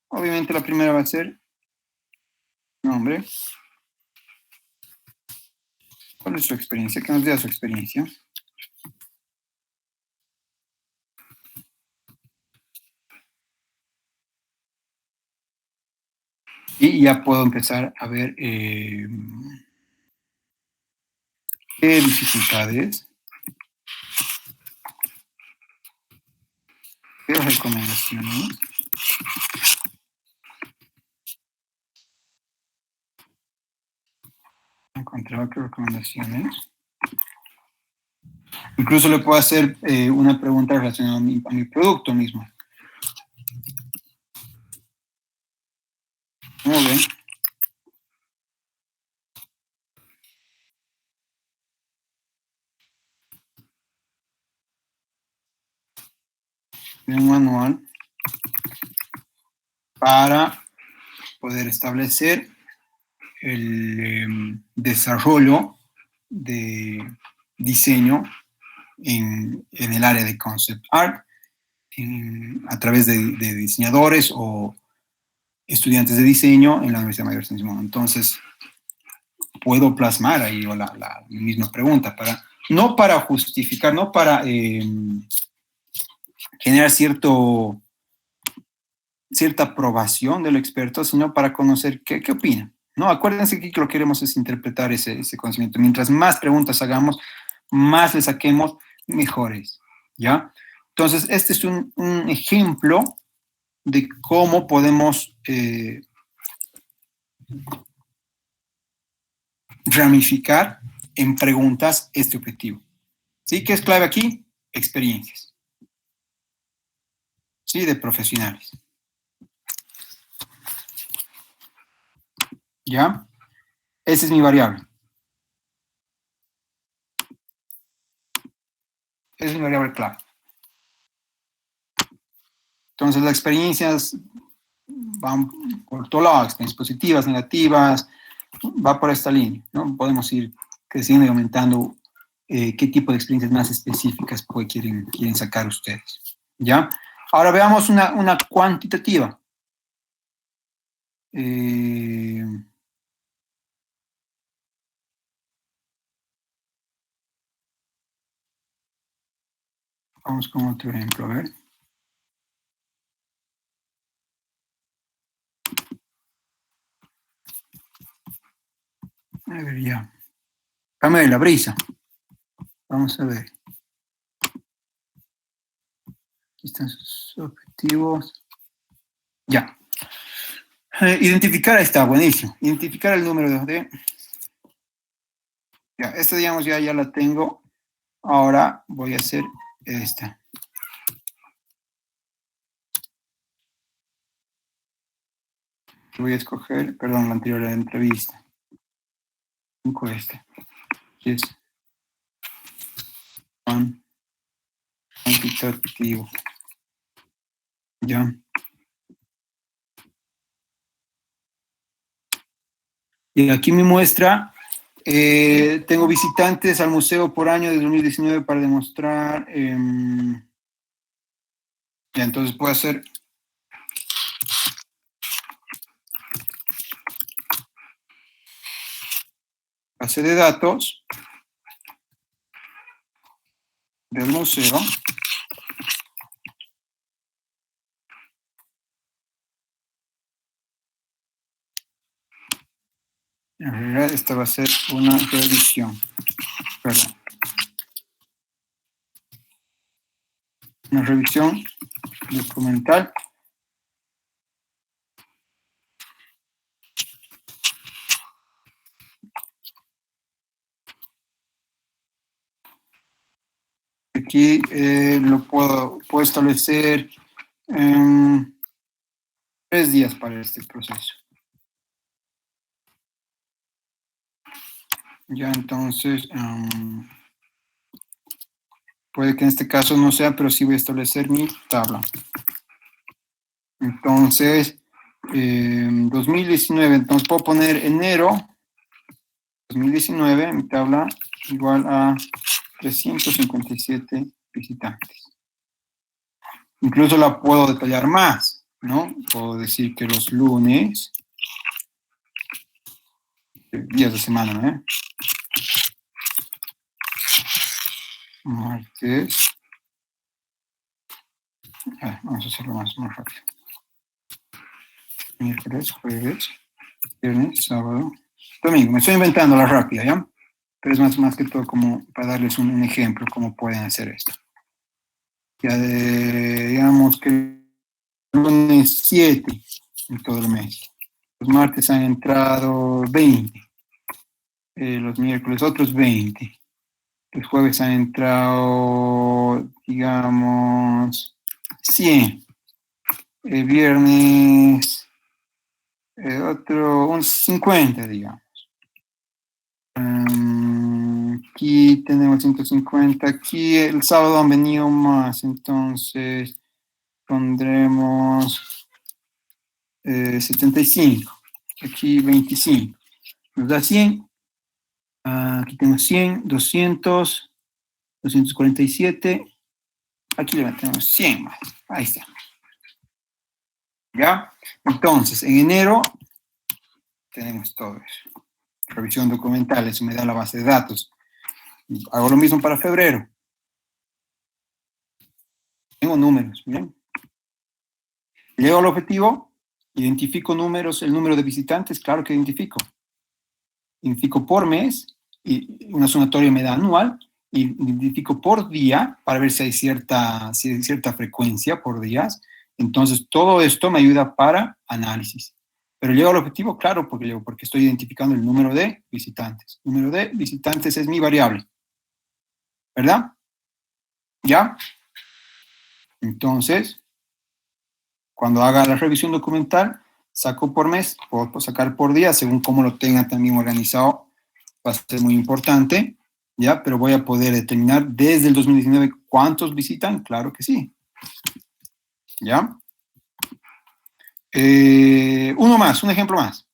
Obviamente la primera va a ser nombre. ¿Cuál es su experiencia? ¿Qué nos diga su experiencia? Y ya puedo empezar a ver qué dificultades, qué recomendaciones. Encontrar qué recomendaciones. Incluso le puedo hacer una pregunta relacionada a mi producto mismo. Muy bien. Un manual para poder establecer el desarrollo de diseño en el área de concept art a través de diseñadores o estudiantes de diseño en la Universidad Mayor de San Simón. Entonces, puedo plasmar ahí la misma pregunta, no para justificar, no para generar cierta aprobación del experto, sino para conocer qué opina. ¿No? Acuérdense que lo que queremos es interpretar ese conocimiento. Mientras más preguntas hagamos, más le saquemos, mejores. ¿Ya? Entonces, este es un ejemplo de cómo podemos ramificar en preguntas este objetivo. ¿Sí? ¿Qué es clave aquí? Experiencias. ¿Sí? De profesionales. ¿Ya? Esa es mi variable. Esa es mi variable clave. Entonces, las experiencias van por todo lado, experiencias positivas, negativas, va por esta línea, ¿no? Podemos ir creciendo y aumentando qué tipo de experiencias más específicas quieren sacar ustedes, ¿ya? Ahora veamos una cuantitativa. Vamos con otro ejemplo, a ver. A ver, ya. Cambio de la brisa. Vamos a ver. Aquí están sus objetivos. Ya. Identificar, está buenísimo. Identificar el número de... Ya, esta digamos ya la tengo. Ahora voy a hacer esta. Voy a escoger, perdón, la anterior entrevista. Este. Que es cuantitativo. Ya. Y aquí me muestra, tengo visitantes al museo por año de 2019 para demostrar. Ya, entonces puedo hacer. Base de datos del museo. En realidad esta va a ser una revisión. Perdón. Una revisión documental. Aquí lo puedo establecer 3 días para este proceso. Ya entonces, puede que en este caso no sea, pero sí voy a establecer mi tabla. Entonces, 2019, entonces puedo poner enero 2019, mi tabla igual a 357 visitantes. Incluso la puedo detallar más, ¿no? Puedo decir que los lunes, días de semana, ¿eh? Martes, vamos a hacerlo más rápido. Miércoles, jueves, viernes, sábado, domingo. Me estoy inventando la rápida, ¿ya? Pero es más que todo como para darles un ejemplo cómo pueden hacer esto. Ya digamos que el lunes 7 en todo el mes. Los martes han entrado 20. Los miércoles otros 20. Los jueves han entrado, digamos, 100. El viernes, unos 50, digamos. Aquí tenemos 150. Aquí el sábado han venido más, entonces pondremos 75. Aquí 25. Nos da 100. Aquí tenemos 100, 200, 247. Aquí le metemos 100 más. Ahí está. ¿Ya? Entonces, en enero tenemos todo eso. Revisión documental, eso me da la base de datos. Hago lo mismo para febrero. Tengo números, ¿bien? Llego al objetivo, identifico números, el número de visitantes, claro que identifico. Identifico por mes, y una sumatoria me da anual, y identifico por día para ver si hay cierta frecuencia por días. Entonces, todo esto me ayuda para análisis. Pero llego al objetivo, claro, porque estoy identificando el número de visitantes. El número de visitantes es mi variable, ¿verdad? ¿Ya? Entonces, cuando haga la revisión documental, saco por mes, puedo sacar por día, según cómo lo tenga también organizado, va a ser muy importante, ¿ya? Pero voy a poder determinar desde el 2019 cuántos visitan, claro que sí, ¿ya? Uno más, un ejemplo más.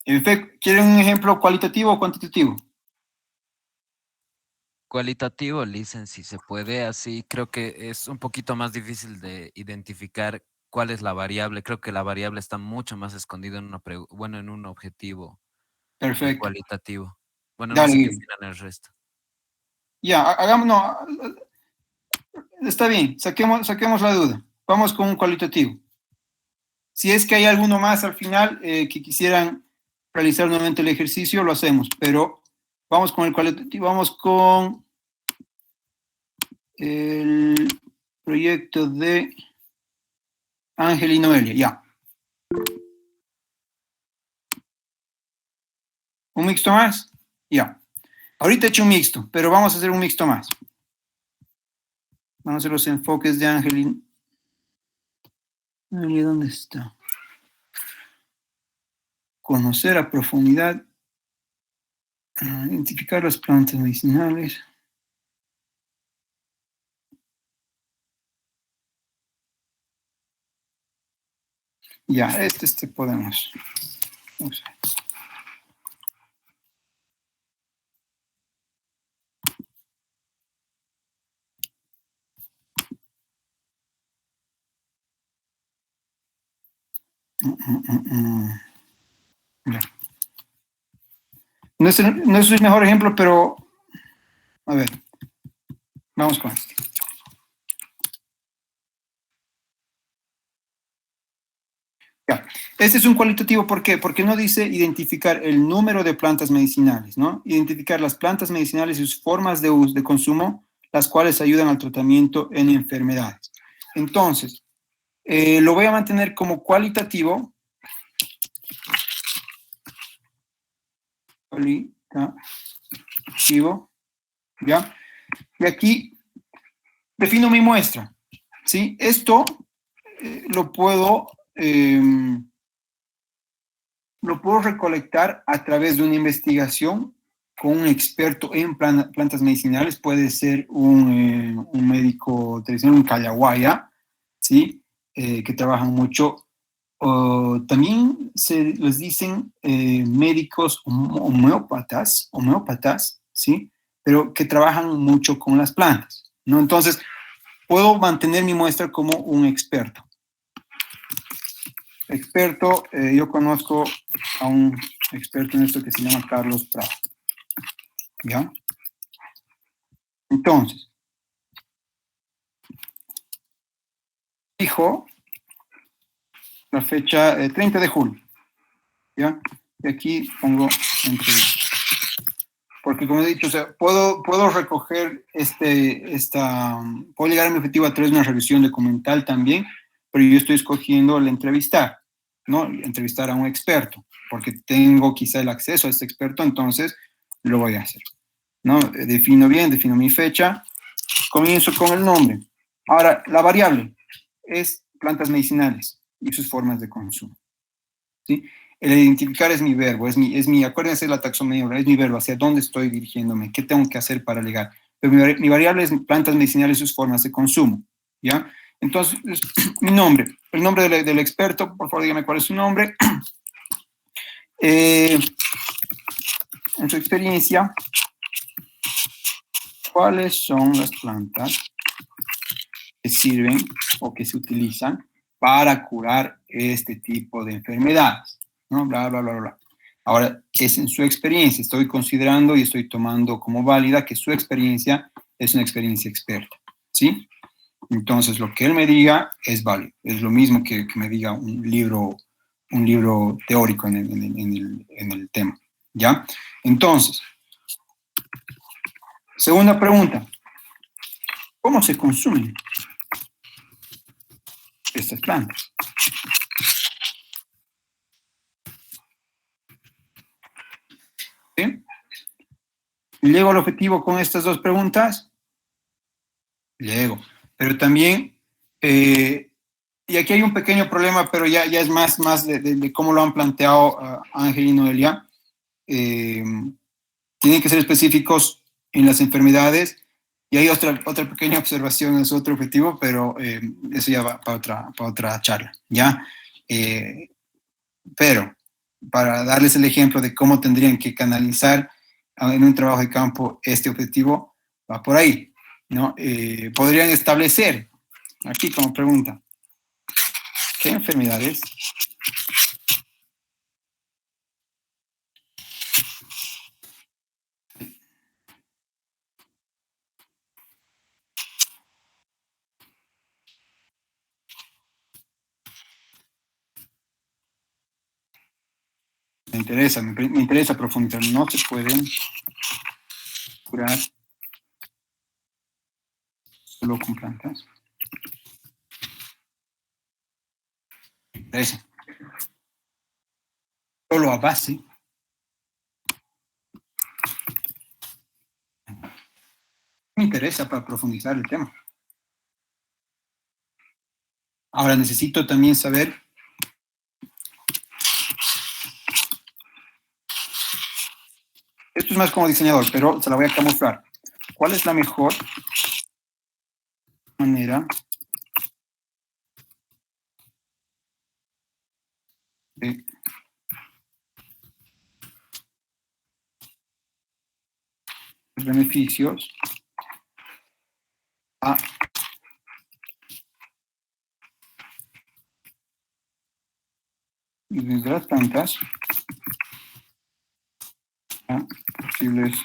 ¿Quieren un ejemplo cualitativo o cuantitativo? Cualitativo, Licen, si se puede, así creo que es un poquito más difícil de identificar cuál es la variable. Creo que la variable está mucho más escondida en en un objetivo Perfecto. cualitativo. Bueno, no Dale, sé qué Guillermo. opinan el resto. Ya, hagamos, no, está bien, saquemos la duda. Vamos con un cualitativo. Si es que hay alguno más al final que quisieran realizar nuevamente el ejercicio, lo hacemos, pero vamos con el cualitativo, vamos con el proyecto de Ángel y Noelia, ya. ¿Un mixto más? Ya. Ahorita he hecho un mixto, pero vamos a hacer un mixto más. Vamos a hacer los enfoques de Ángel y Noelia, ¿dónde está? Conocer a profundidad, identificar las plantas medicinales. Ya, este podemos usar. Ya. No es el mejor ejemplo, pero a ver, vamos con este. Ya. Este es un cualitativo, ¿por qué? Porque no dice identificar el número de plantas medicinales, ¿no? Identificar las plantas medicinales y sus formas de uso, de consumo, las cuales ayudan al tratamiento en enfermedades. Entonces, lo voy a mantener como cualitativo. Cualitativo, ¿ya? Y aquí defino mi muestra, ¿sí? Esto lo puedo recolectar a través de una investigación con un experto en plantas medicinales, puede ser un médico tradicional, un callahuaya, ¿sí? Que trabajan mucho. También se les dicen médicos homópatas, ¿sí? Pero que trabajan mucho con las plantas, ¿no? Entonces, puedo mantener mi muestra como un experto. Experto, yo conozco a un experto en esto que se llama Carlos Prado. ¿Ya? Entonces, dijo la fecha 30 de julio. ¿Ya? Y aquí pongo entrevista. Porque como he dicho, o sea, puedo recoger puedo llegar a mi objetivo a través de una revisión documental también, pero yo estoy escogiendo el entrevistar, ¿no? Entrevistar a un experto, porque tengo quizá el acceso a este experto, entonces lo voy a hacer, ¿no? Defino mi fecha, comienzo con el nombre. Ahora, la variable es plantas medicinales y sus formas de consumo, ¿sí? El identificar es mi verbo, acuérdense de la taxonomía, es mi verbo, hacia dónde estoy dirigiéndome, qué tengo que hacer para llegar. Pero mi variable es plantas medicinales y sus formas de consumo, ¿ya? Entonces, mi nombre, el nombre del experto, por favor dígame cuál es su nombre. En su experiencia, ¿cuáles son las plantas que sirven o que se utilizan para curar este tipo de enfermedades? ¿No? Bla, bla, bla, bla. Ahora, es en su experiencia, estoy considerando y estoy tomando como válida que su experiencia es una experiencia experta, ¿sí? Entonces, lo que él me diga es válido. Es lo mismo que me diga un libro teórico en el tema, ¿ya? Entonces, segunda pregunta. ¿Cómo se consumen estas plantas? ¿Sí? ¿Llego al objetivo con estas dos preguntas? Llego. Pero también, y aquí hay un pequeño problema, pero ya es más de cómo lo han planteado Ángel y Noelia. Tienen que ser específicos en las enfermedades. Y hay otra pequeña observación, es otro objetivo, pero eso ya va para otra charla, ¿ya? Pero para darles el ejemplo de cómo tendrían que canalizar en un trabajo de campo este objetivo, va por ahí, ¿no? Podrían establecer, aquí como pregunta, ¿qué enfermedades me interesa profundizar? No se pueden curar solo con plantas. Me interesa. Solo a base. Me interesa para profundizar el tema. Ahora necesito también saber esto es más como diseñador, pero se la voy a camuflar. ¿Cuál es la mejor manera de los beneficios a desde las plantas a posibles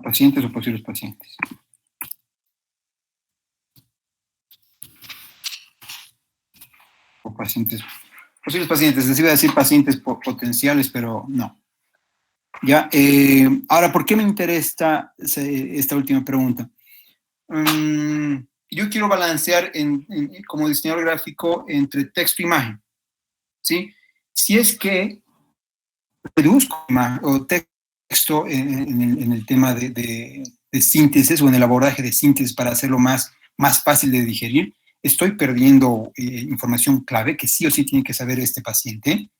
pacientes o posibles pacientes? pacientes, posibles pacientes, les iba a decir pacientes potenciales, pero no. Ya, ahora, ¿por qué me interesa esta última pregunta? Yo quiero balancear como diseñador gráfico entre texto e imagen, ¿sí? Si es que reduzco imagen o texto en el tema de síntesis o en el abordaje de síntesis para hacerlo más fácil de digerir, estoy perdiendo información clave que sí o sí tiene que saber este paciente,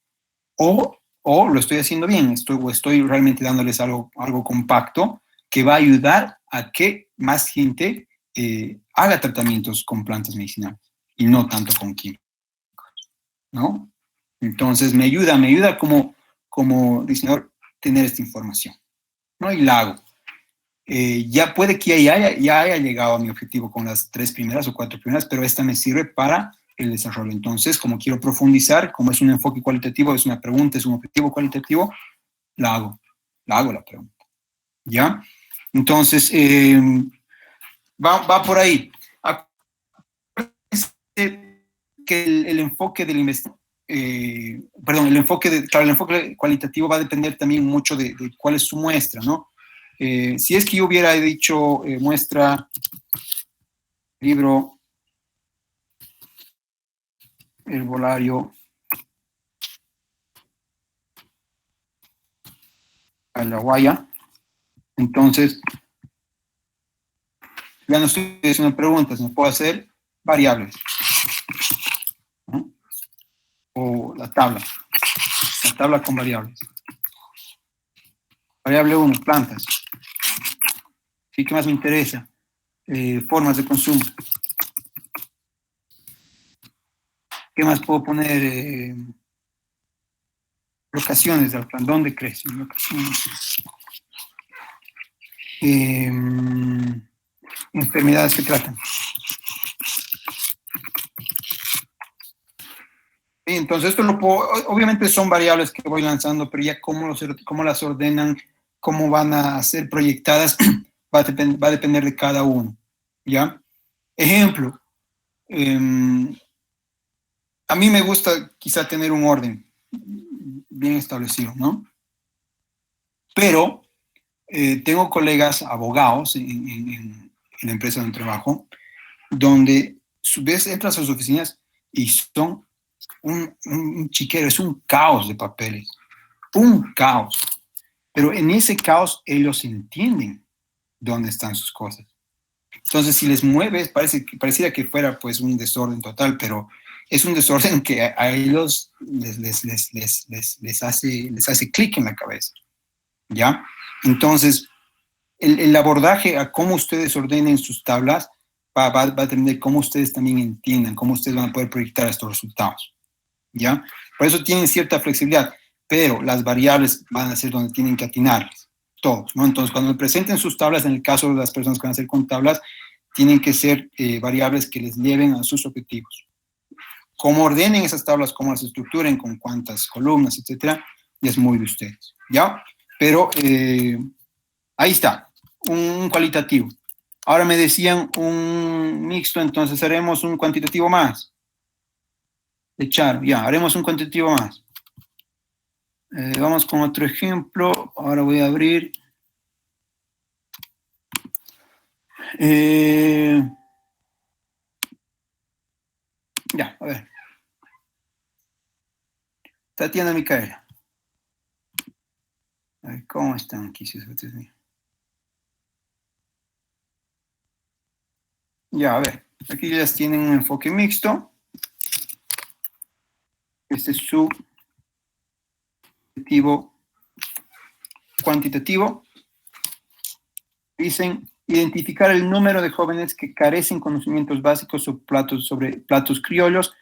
o lo estoy haciendo bien, estoy realmente dándoles algo compacto que va a ayudar a que más gente haga tratamientos con plantas medicinales y no tanto con químicos, ¿no? Entonces me ayuda como diseñador tener esta información, ¿no? Y la hago. Ya puede que ya haya llegado a mi objetivo con las 3 primeras o 4 primeras, pero esta me sirve para el desarrollo. Entonces, como quiero profundizar, como es un enfoque cualitativo, es una pregunta, es un objetivo cualitativo, la hago la pregunta, ¿ya? Entonces, va por ahí. Acuérdense que el enfoque del el enfoque cualitativo va a depender también mucho de cuál es su muestra, ¿no? Si es que yo hubiera dicho muestra, libro, herbolario, a la guaya, entonces ya no estoy haciendo preguntas, no puedo hacer variables, ¿no? O la tabla con variables. Variable 1, plantas. ¿Sí? ¿Qué más me interesa? Formas de consumo. ¿Qué más puedo poner? Locaciones del plan, ¿dónde crece? Locaciones. Enfermedades que tratan. Sí, entonces esto obviamente son variables que voy lanzando, pero ya cómo las ordenan, cómo van a ser proyectadas, va a depender de cada uno, ¿ya? Ejemplo, a mí me gusta quizá tener un orden bien establecido, ¿no? Pero tengo colegas abogados en la empresa donde trabajo, donde ves, entras a sus oficinas y son un chiquero, es un caos de papeles, un caos. Pero en ese caos ellos entienden dónde están sus cosas. Entonces, si les mueves, pareciera que fuera pues un desorden total, pero es un desorden que a ellos les hace clic en la cabeza, ¿ya? Entonces, el abordaje a cómo ustedes ordenen sus tablas va a depender de cómo ustedes también entiendan, cómo ustedes van a poder proyectar estos resultados, ¿ya? Por eso tienen cierta flexibilidad, pero las variables van a ser donde tienen que atinarles, todos, ¿no? Entonces, cuando presenten sus tablas, en el caso de las personas que van a hacer con tablas, tienen que ser variables que les lleven a sus objetivos. Cómo ordenen esas tablas, cómo las estructuren, con cuántas columnas, etcétera, es muy de ustedes, ¿ya? Pero ahí está, un cualitativo. Ahora me decían un mixto, entonces haremos un cuantitativo más. Echar, ya, haremos un cuantitativo más. Vamos con otro ejemplo. Ahora voy a abrir. Ya, a ver. Tatiana Micaela. A ver, ¿cómo están aquí? Ya, a ver. Aquí ya tienen un enfoque mixto. Este es su objetivo cuantitativo. Dicen identificar el número de jóvenes que carecen conocimientos básicos sobre platos criollos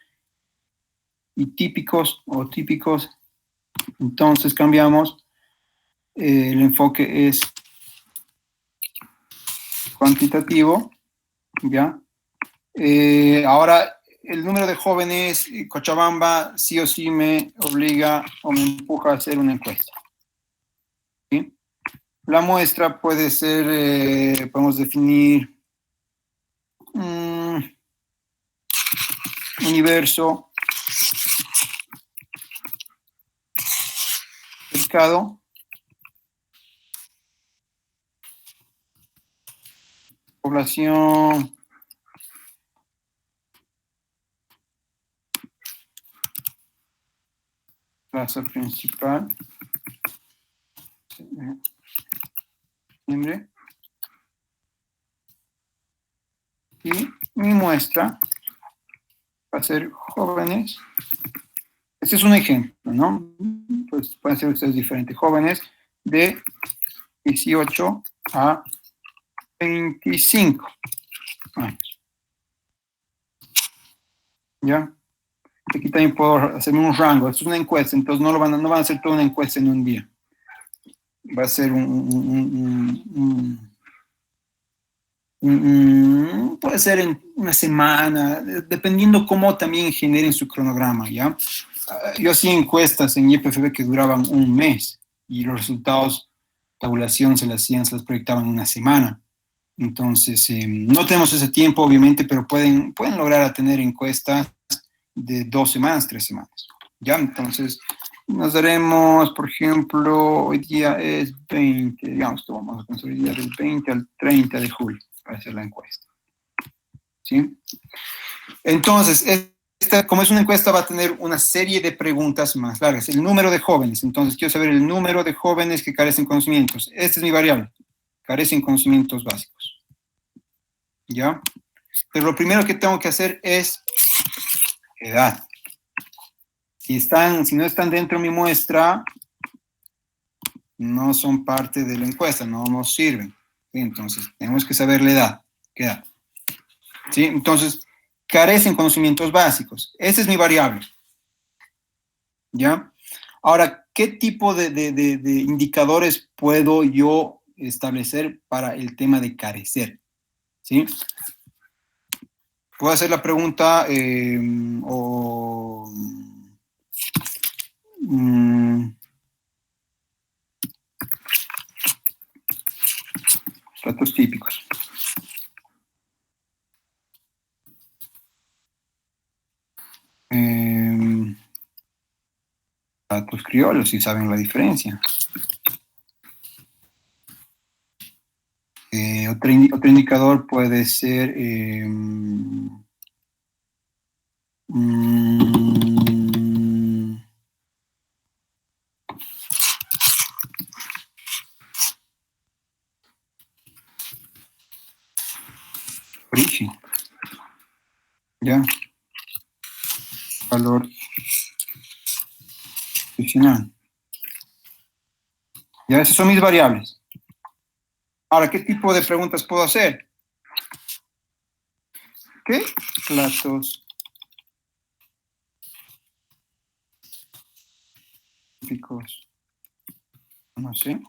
y típicos o típicos. Entonces cambiamos. El enfoque es cuantitativo, ¿ya? Ahora, el número de jóvenes, Cochabamba sí o sí me obliga o me empuja a hacer una encuesta, ¿sí? La muestra puede ser, podemos definir universo mercado, población, plaza principal, septiembre, y mi muestra va a ser jóvenes. Este es un ejemplo, ¿no? Pues pueden ser ustedes diferentes. Jóvenes de 18 a 25 años. ¿Ya? Aquí también puedo hacer un rango. Esto es una encuesta, entonces no van a hacer toda una encuesta en un día. Va a ser puede ser en una semana, dependiendo cómo también generen su cronograma, ¿ya? Yo hacía encuestas en YPFB que duraban un mes y los resultados, tabulación, se las proyectaban en una semana. Entonces, no tenemos ese tiempo, obviamente, pero pueden lograr tener encuestas de 2 semanas, 3 semanas, ¿ya? Entonces, nos daremos, por ejemplo, hoy día es 20, digamos que vamos a consolidar del 20 al 30 de julio para hacer la encuesta, ¿sí? Entonces, como es una encuesta, va a tener una serie de preguntas más largas. El número de jóvenes, entonces quiero saber el número de jóvenes que carecen conocimientos. Esta es mi variable, carecen conocimientos básicos, ¿ya? Pero lo primero que tengo que hacer es edad. Si no están dentro de mi muestra, no son parte de la encuesta, no nos sirven. ¿Sí? Entonces, tenemos que saber la edad. ¿Qué edad? ¿Sí? Entonces, carecen conocimientos básicos. Esa es mi variable. ¿Ya? Ahora, ¿qué tipo de indicadores puedo yo establecer para el tema de carecer? ¿Sí? Puedo hacer la pregunta platos típicos. Platos criollos, si saben la diferencia. Otro indicador puede ser origen. ¿Ya? Valor nutricional. Ya, esas son mis variables. Ahora, ¿qué tipo de preguntas puedo hacer? ¿Qué platos típicos? No sé.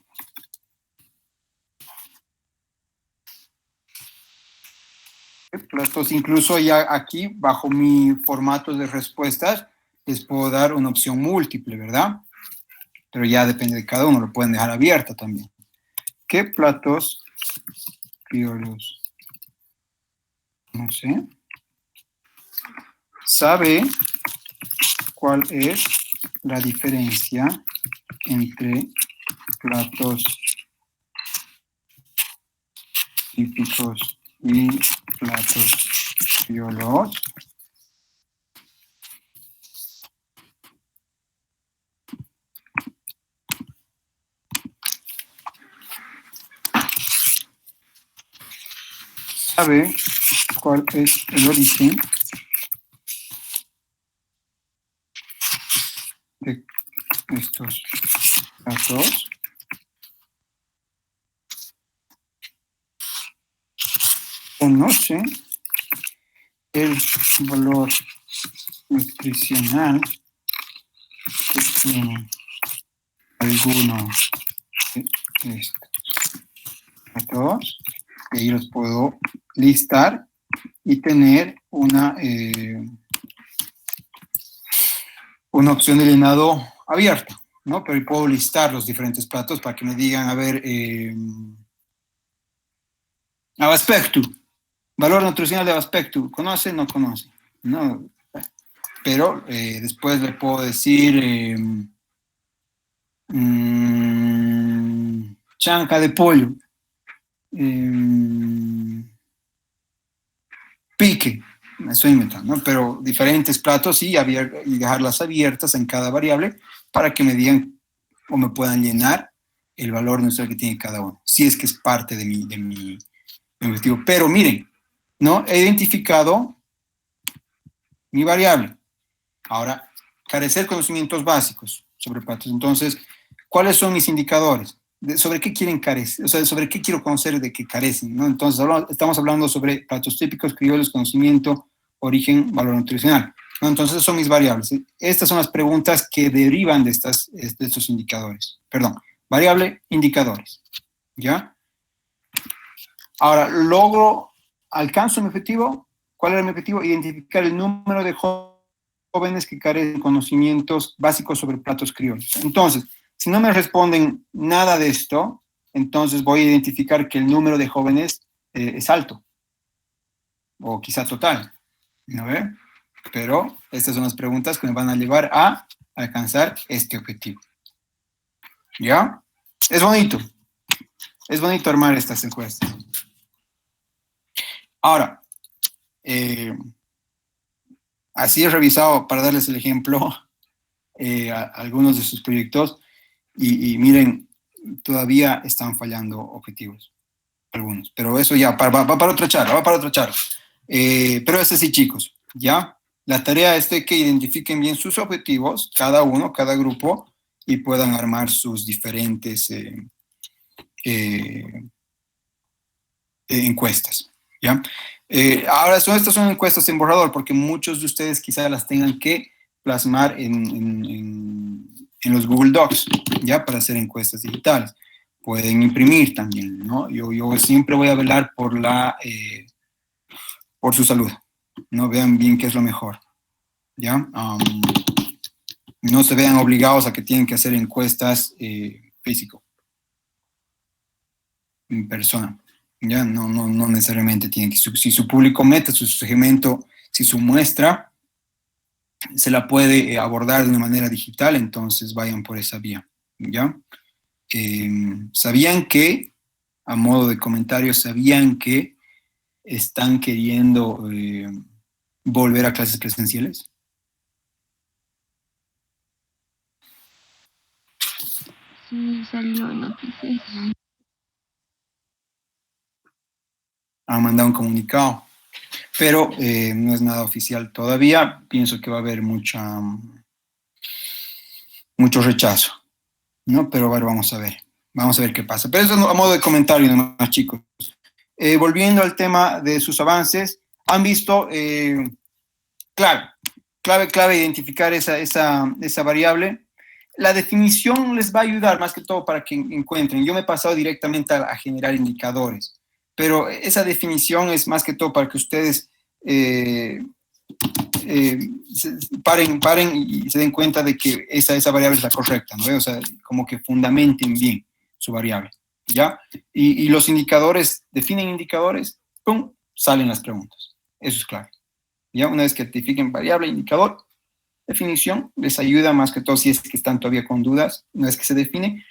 ¿Qué platos? Incluso ya aquí, bajo mi formato de respuestas, les puedo dar una opción múltiple, ¿verdad? Pero ya depende de cada uno, lo pueden dejar abierta también. ¿Qué platos criollos? No sé. ¿Sabe cuál es la diferencia entre platos típicos y platos criollos? ¿Sabe cuál es el origen de estos platos? ¿Conoce el valor nutricional que tiene alguno de estos platos? Y ahí los puedo listar y tener una opción de llenado abierta, ¿no? Pero puedo listar los diferentes platos para que me digan, a ver, Abaspectu, valor nutricional de Abaspectu, ¿conoce? No conoce, ¿no? Pero después le puedo decir chanca de pollo, pique, me estoy inventando, ¿no? Pero diferentes platos y dejarlas abiertas en cada variable para que me digan o me puedan llenar el valor nuestro que tiene cada uno, si es que es parte de mi objetivo. Pero miren, ¿no? He identificado mi variable. Ahora, carecer conocimientos básicos sobre platos. Entonces, ¿cuáles son mis indicadores? ¿Sobre qué quieren carecer? O sea, ¿sobre qué quiero conocer de que carecen? ¿No? Entonces, estamos hablando sobre platos típicos, criollos, conocimiento, origen, valor nutricional. ¿No? Entonces, son mis variables. Estas son las preguntas que derivan de estos indicadores. Perdón, variable, indicadores. ¿Ya? Ahora, alcanzo mi objetivo. ¿Cuál era mi objetivo? Identificar el número de jóvenes que carecen de conocimientos básicos sobre platos criollos. Entonces, si no me responden nada de esto, entonces voy a identificar que el número de jóvenes es alto, o quizá total, ¿no ve? Pero estas son las preguntas que me van a llevar a alcanzar este objetivo. ¿Ya? Es bonito armar estas encuestas. Ahora, así he revisado, para darles el ejemplo, algunos de sus proyectos, y miren, todavía están fallando objetivos, algunos, pero eso ya, va para otra charla, pero es así, chicos, ¿ya? La tarea es de que identifiquen bien sus objetivos, cada uno, cada grupo, y puedan armar sus diferentes encuestas, ¿ya? Ahora, estas son encuestas en borrador, porque muchos de ustedes quizás las tengan que plasmar en los Google Docs, ¿ya? Para hacer encuestas digitales. Pueden imprimir también, ¿no? Yo siempre voy a velar por su salud, ¿no? Vean bien qué es lo mejor, ¿ya? No se vean obligados a que tienen que hacer encuestas físico, en persona, ¿ya? No necesariamente tienen que, si su público meta, su segmento, si su muestra se la puede abordar de una manera digital, entonces vayan por esa vía, ¿ya? ¿Sabían que, a modo de comentario, sabían que están queriendo volver a clases presenciales? Sí, salió en noticias. Han mandado un comunicado, pero no es nada oficial todavía. Pienso que va a haber mucho rechazo, ¿no? Pero bueno, vamos a ver qué pasa. Pero eso a modo de comentario nomás, chicos. Volviendo al tema de sus avances, han visto, clave identificar esa variable. La definición les va a ayudar más que todo para que encuentren. Yo me he pasado directamente a generar indicadores, pero esa definición es más que todo para que ustedes paren y se den cuenta de que esa variable es la correcta, ¿no? O sea, como que fundamenten bien su variable, ¿ya? Y los indicadores, definen indicadores, ¡pum!, salen las preguntas. Eso es clave. ¿Ya? Una vez que identifiquen variable, indicador, definición, les ayuda más que todo si es que están todavía con dudas. Una vez que se definen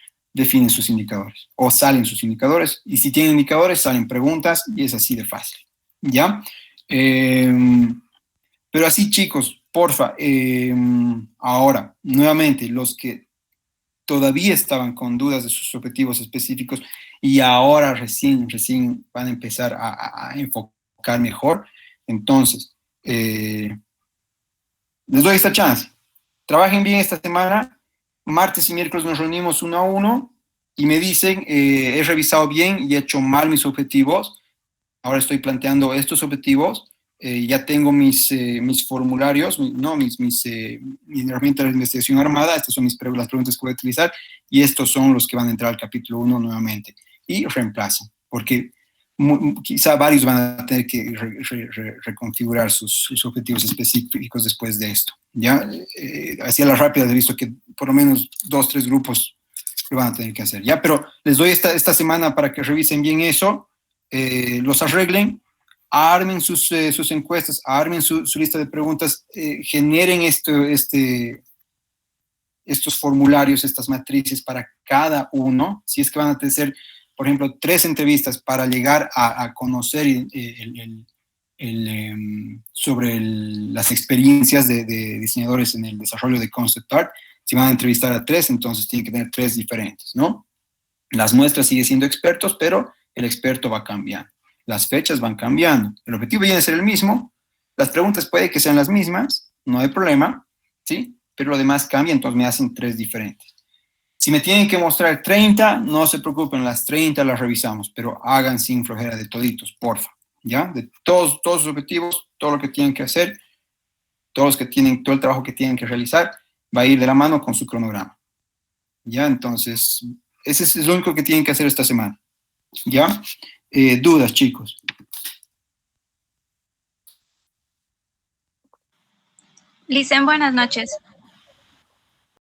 sus indicadores, o salen sus indicadores, y si tienen indicadores, salen preguntas, y es así de fácil, ¿ya? Pero así, chicos, porfa, ahora, nuevamente, los que todavía estaban con dudas de sus objetivos específicos y ahora recién van a empezar a enfocar mejor, entonces, les doy esta chance. Trabajen bien esta semana. Martes y miércoles nos reunimos 1 a 1 y me dicen, he revisado bien y he hecho mal mis objetivos. Ahora estoy planteando estos objetivos. Ya tengo mis formularios, mis herramientas de investigación armada. Estas son las preguntas que voy a utilizar y estos son los que van a entrar al capítulo 1 nuevamente. Y reemplazan, porque quizá varios van a tener que reconfigurar sus objetivos específicos después de esto, ¿ya? Así a la rápida he visto que por lo menos 2, 3 grupos lo van a tener que hacer, ¿ya? Pero les doy esta semana para que revisen bien eso, los arreglen, armen sus encuestas, armen su lista de preguntas, generen estos formularios, estas matrices para cada uno, si es que van a hacer, por ejemplo, 3 entrevistas para llegar a conocer sobre las experiencias de diseñadores en el desarrollo de concept art. Si van a entrevistar a 3, entonces tienen que tener 3 diferentes, ¿no? Las muestras siguen siendo expertos, pero el experto va cambiando. Las fechas van cambiando. El objetivo viene a ser el mismo. Las preguntas puede que sean las mismas, no hay problema, ¿sí? Pero lo demás cambia, entonces me hacen 3 diferentes. Si me tienen que mostrar 30, no se preocupen, las 30 las revisamos, pero hagan sin flojera de toditos, porfa, ¿ya? De todos los objetivos, todo lo que tienen que hacer, todo el trabajo que tienen que realizar, va a ir de la mano con su cronograma, ¿ya? Entonces, ese es lo único que tienen que hacer esta semana, ¿ya? Dudas, chicos. Licen, buenas noches.